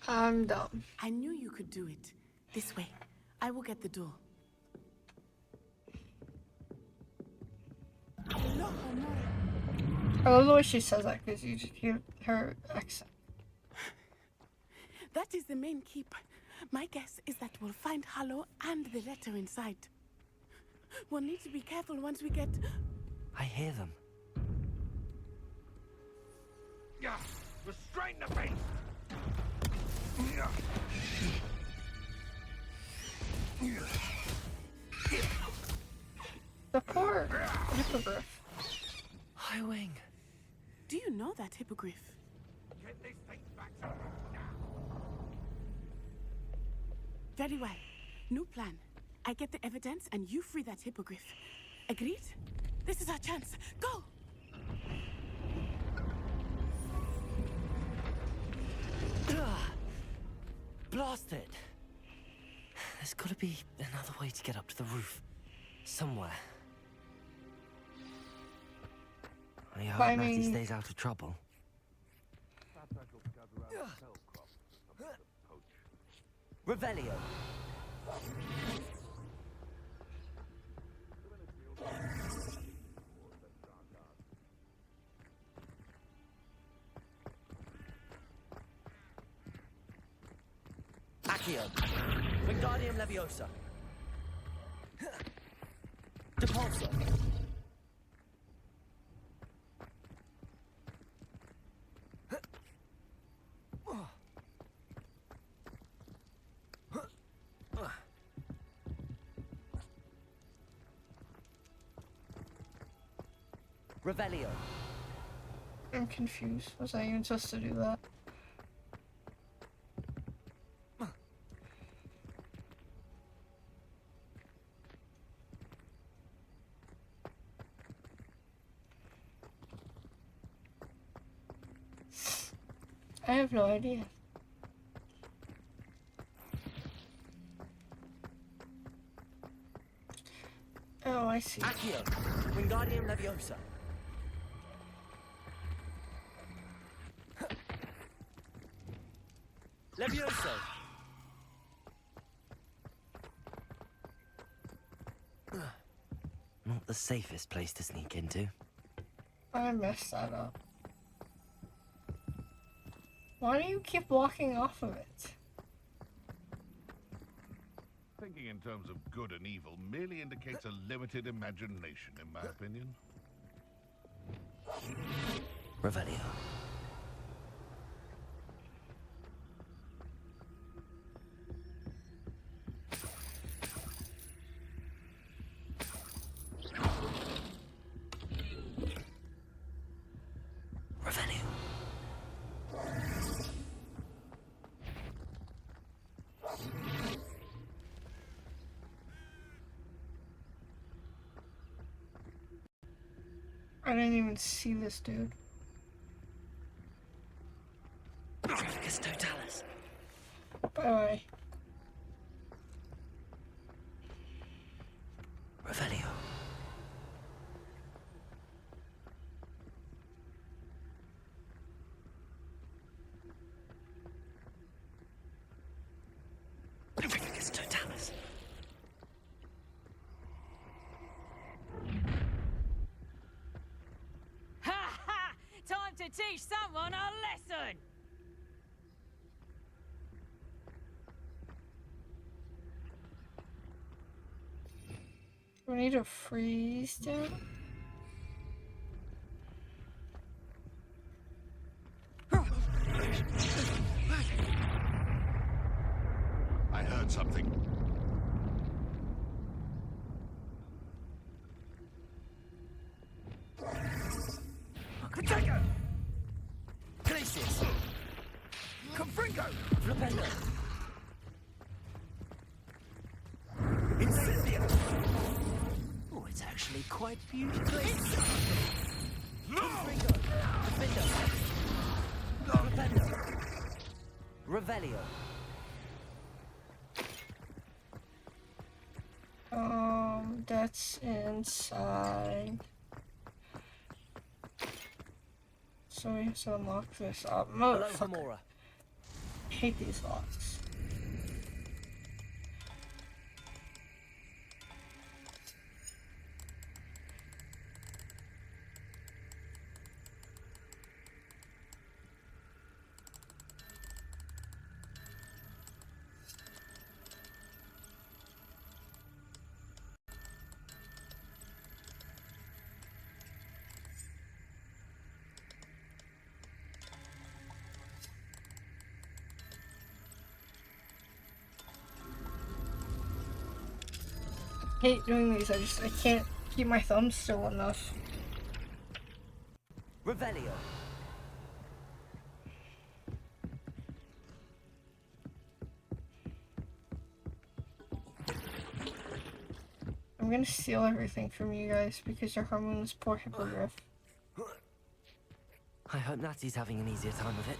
I'm dumb. I knew you could do it. This way. I will get the door. No, no. I love the way she says that because you just hear her accent. That is the main keep. My guess is that we'll find Hollow and the letter inside. We'll need to be careful once we get... I hear them. Yeah, restrain the beast! The poor hippogriff. High Wing. Do you know that hippogriff? Get these things back to me now. Very well. New plan. I get the evidence and you free that hippogriff. Agreed? This is our chance. Go! Blast it! There's gotta be another way to get up to the roof. Somewhere. I hope Matty stays out of trouble. Revelio. Accio. Wingardium Leviosa. Depulso. Revelio. I'm confused. Was I even supposed to do that? I have no idea. Oh, I see. Accio. Wingardium Leviosa. Levioso. Not the safest place to sneak into. I messed that up. Why do you keep walking off of it? Thinking in terms of good and evil merely indicates a limited imagination, in my opinion. Revelio. Revelio. I didn't even see this dude. Trafficus Totalis. Bye. Revelio. Trafficus Totalis. Ha ha! Time to teach someone a lesson! Do we need to freeze down? I heard something. Protego! Glacius! Confringo! Flipendo! Incendio! Oh, it's actually quite beautiful. Confringo! Defendo! Flipendo! Revelio! That's inside. So we have to unlock this up. Motherfucker. I hate these locks. I hate doing these. I can't keep my thumb still enough. Revelio! I'm gonna steal everything from you guys because you're harming this poor hippogriff. I hope Natty's having an easier time of it.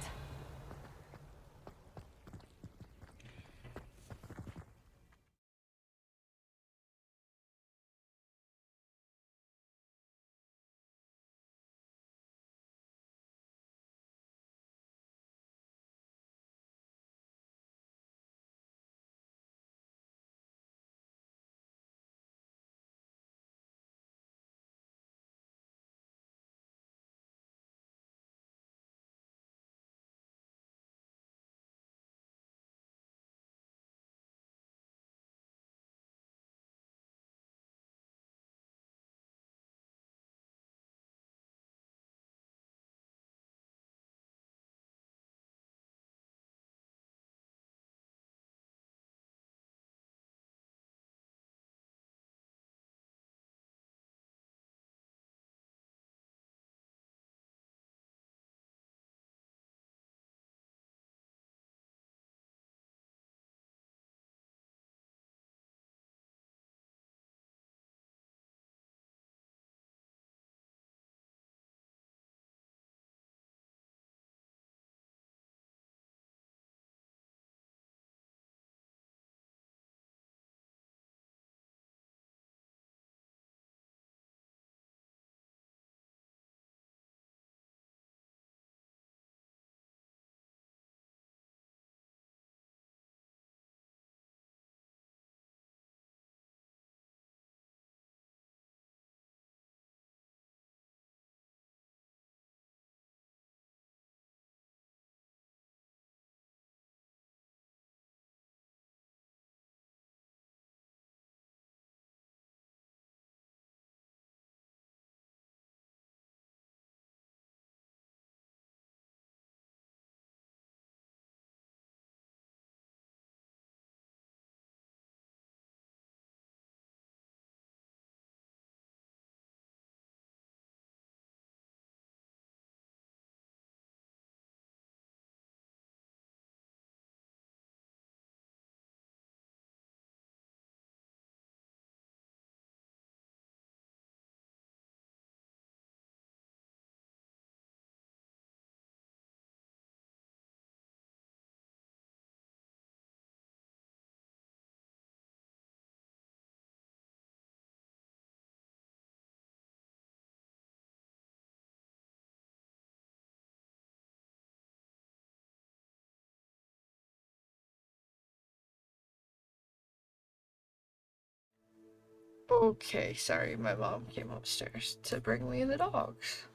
Okay, sorry, my mom came upstairs to bring me the dogs.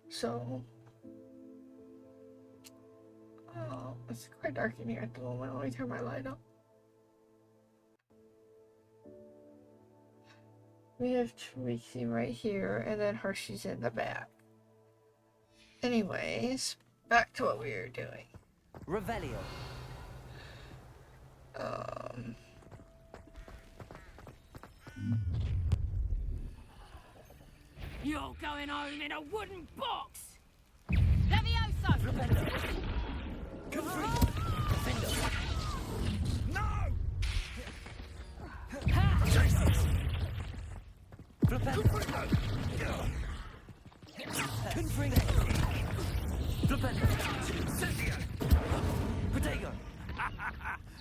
So, oh, it's quite dark in here at the moment. Let me turn my light up. We have Trixie right here, and then Hershey's in the back. Anyways, back to what we were doing. Revelio. You're going home in a wooden box! Levioso! No!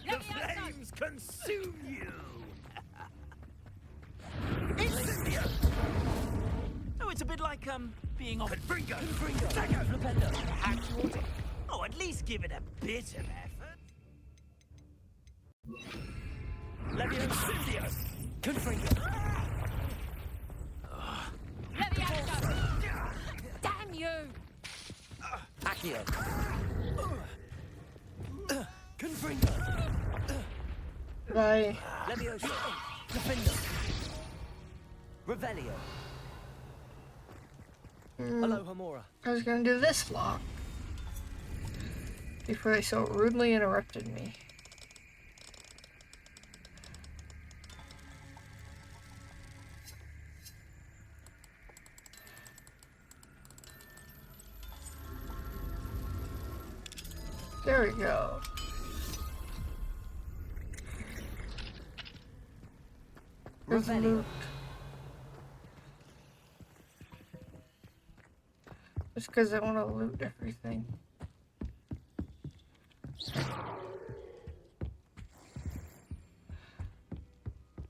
The flames consume you! Oh, it's a bit like, being off. Confringo! Actual. Oh, at least give it a bit of effort. Levioso! Confringo! Levioso! Damn you! Accio! Confringo! Bye. Levioso! Defendo! Revelio! Hello, Hamora. I was gonna do this vlog before they so rudely interrupted me. There we go. There's loot. Just because I want to loot everything.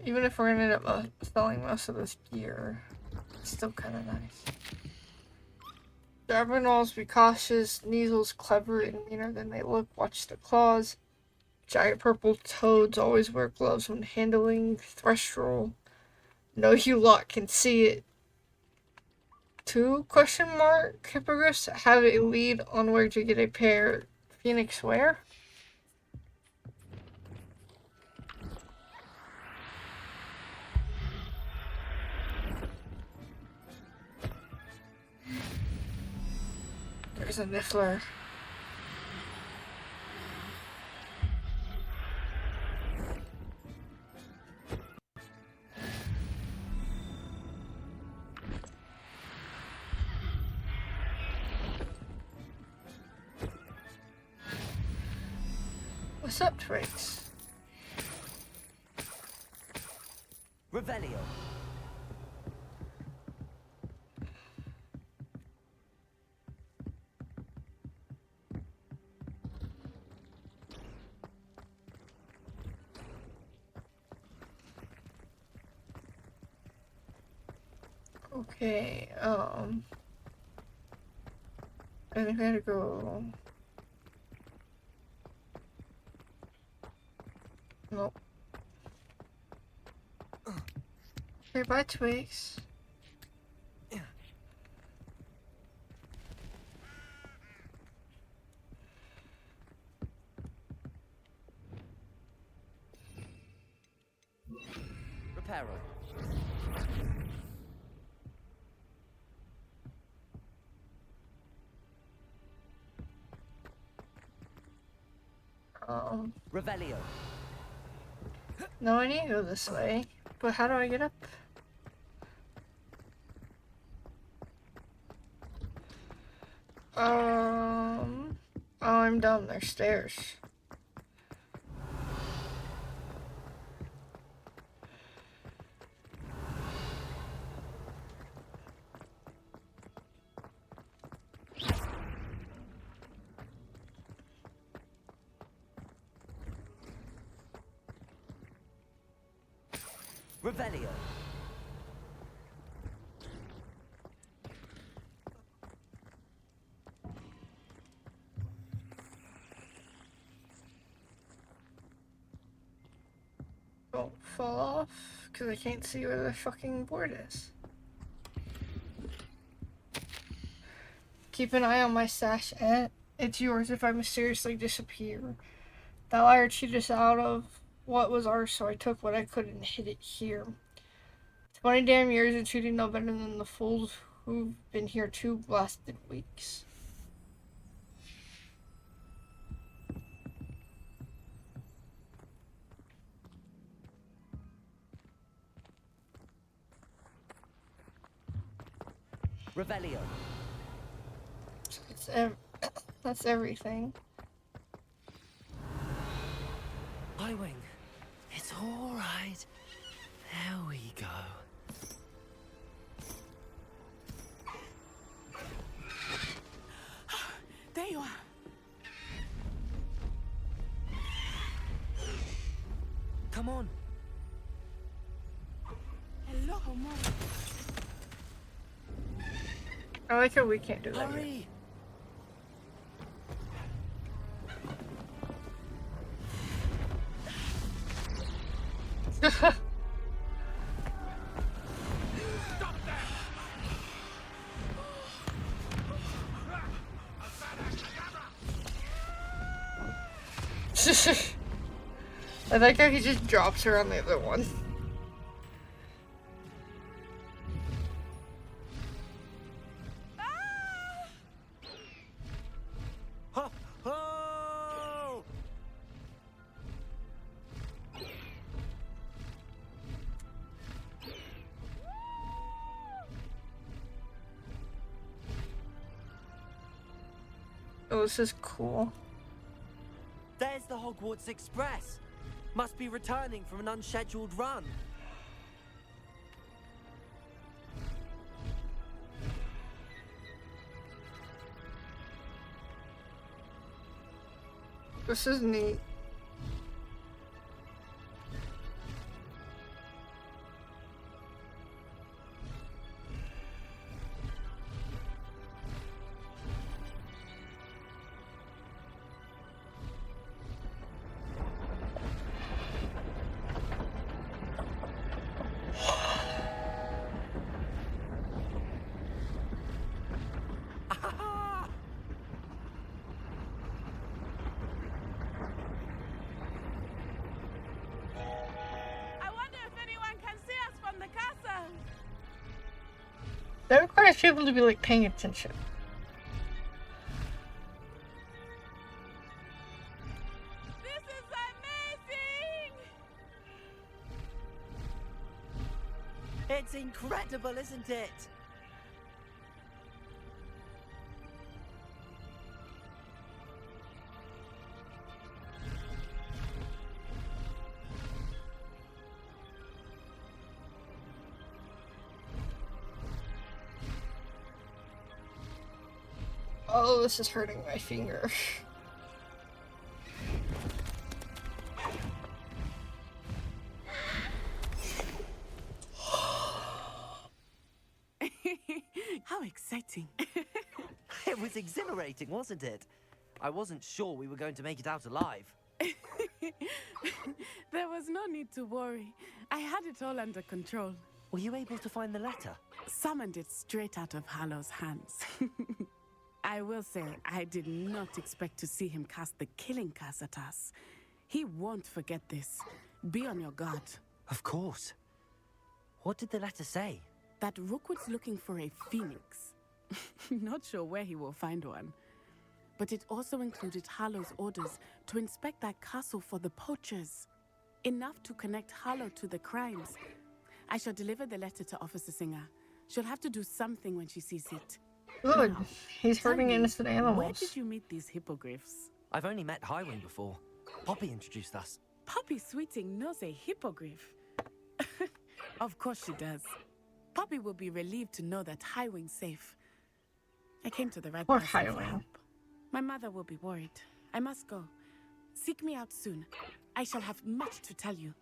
Even if we're gonna end up selling most of this gear, it's still kind of nice. Darvinals, be cautious. Neasels clever and meaner than they look. Watch the claws. Giant purple toads always wear gloves when handling threshold. No, you lot can see it. 2 question mark hippogriffs have a lead on where to get a pair. Phoenix where? There's a niffler. What's up, Twigs? Revelio. Okay, I think I had to go. Nope. Okay, bye, Twigs. Reparo. Revelio. No, I need to go this way. But how do I get up? Oh, I'm dumb. There's stairs. Revelio. Don't fall off, because I can't see where the fucking board is. Keep an eye on my stash, and it's yours if I mysteriously disappear. That liar cheated us out of what was ours, so I took what I could and hid it here. 20 damn years of cheating no better than the fools who've been here 2 blasted weeks. Revelio. That's everything. Highwing. It's all right. There we go. There you are. Come on. Hello, Mom. I like how we can't do that. Hurry. I like how he just drops her on the other one. Oh, this is cool. There's the Hogwarts Express. Must be returning from an unscheduled run. This is neat. That requires people to be like paying attention. This is amazing! It's incredible, isn't it? Oh, this is hurting my finger. How exciting. It was exhilarating, wasn't it? I wasn't sure we were going to make it out alive. There was no need to worry. I had it all under control. Were you able to find the letter? Summoned it straight out of Hallow's hands. I will say, I did not expect to see him cast the killing curse at us. He won't forget this. Be on your guard. Of course. What did the letter say? That Rookwood's looking for a phoenix. Not sure where he will find one. But it also included Hallow's orders to inspect that castle for the poachers. Enough to connect Hallow to the crimes. I shall deliver the letter to Officer Singer. She'll have to do something when she sees it. Good. Now, He's hurting innocent animals. Where did you meet these hippogriffs? I've only met Highwing before. Poppy introduced us. Poppy Sweeting knows a hippogriff. Of course she does. Poppy will be relieved to know that Highwing's safe. I came to the right Poor person for Highwing. help. My mother will be worried. I must go. Seek me out soon. I shall have much to tell you.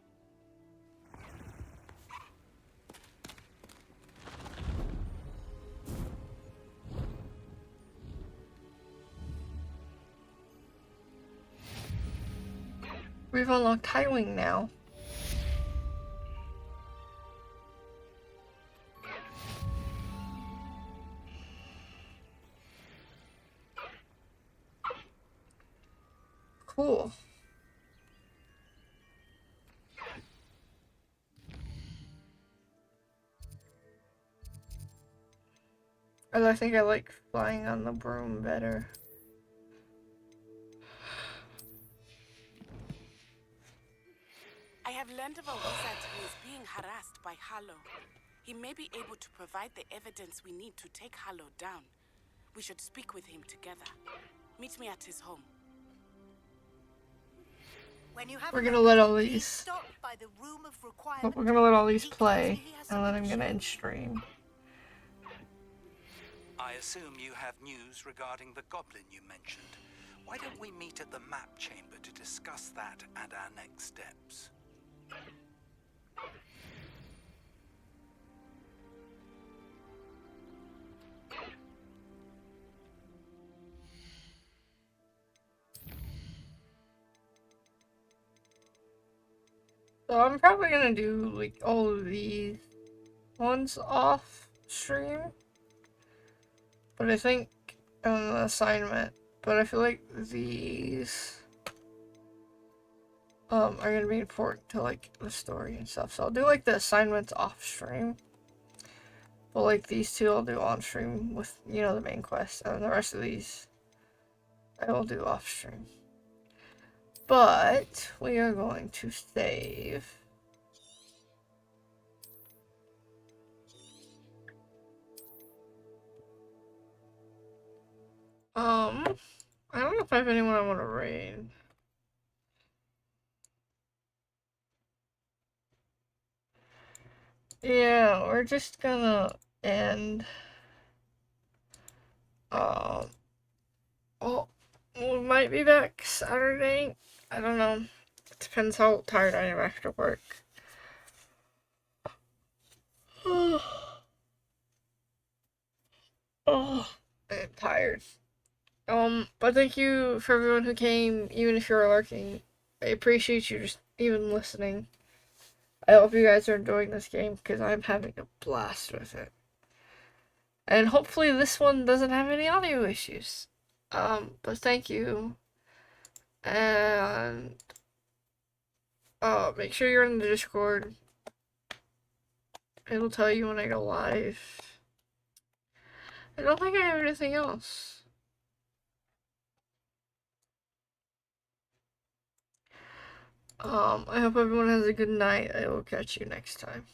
We've unlocked Highwing now. Cool. I think I like flying on the broom better. I have learned of a wizard who is being harassed by Harlow. He may be able to provide the evidence we need to take Harlow down. We should speak with him together. Meet me at his home. When you have We're a gonna moment, let all please these. stop by the room of But requirement. we're gonna let all these He tells play, me he has and then I'm something gonna to end show stream. I assume you have news regarding the goblin you mentioned. Why don't we meet at the map chamber to discuss that and our next steps? So I'm probably gonna do like all of these ones off stream. But I think an assignment. But I feel like these are gonna be important to like the story and stuff. So I'll do like the assignments off stream. But like these two I'll do on stream with, you know, the main quest, and the rest of these I will do off stream. But we are going to save. I don't know if I have anyone I want to raid. Yeah, we're just gonna end. Well, we might be back Saturday. I don't know. It depends how tired I am after work. Oh, I'm tired. But thank you for everyone who came, even if you're lurking. I appreciate you just even listening. I hope you guys are enjoying this game because I'm having a blast with it. And hopefully this one doesn't have any audio issues. But thank you. And make sure you're in the Discord. It'll tell you when I go live. I don't think I have anything else. I hope everyone has a good night. I will catch you next time.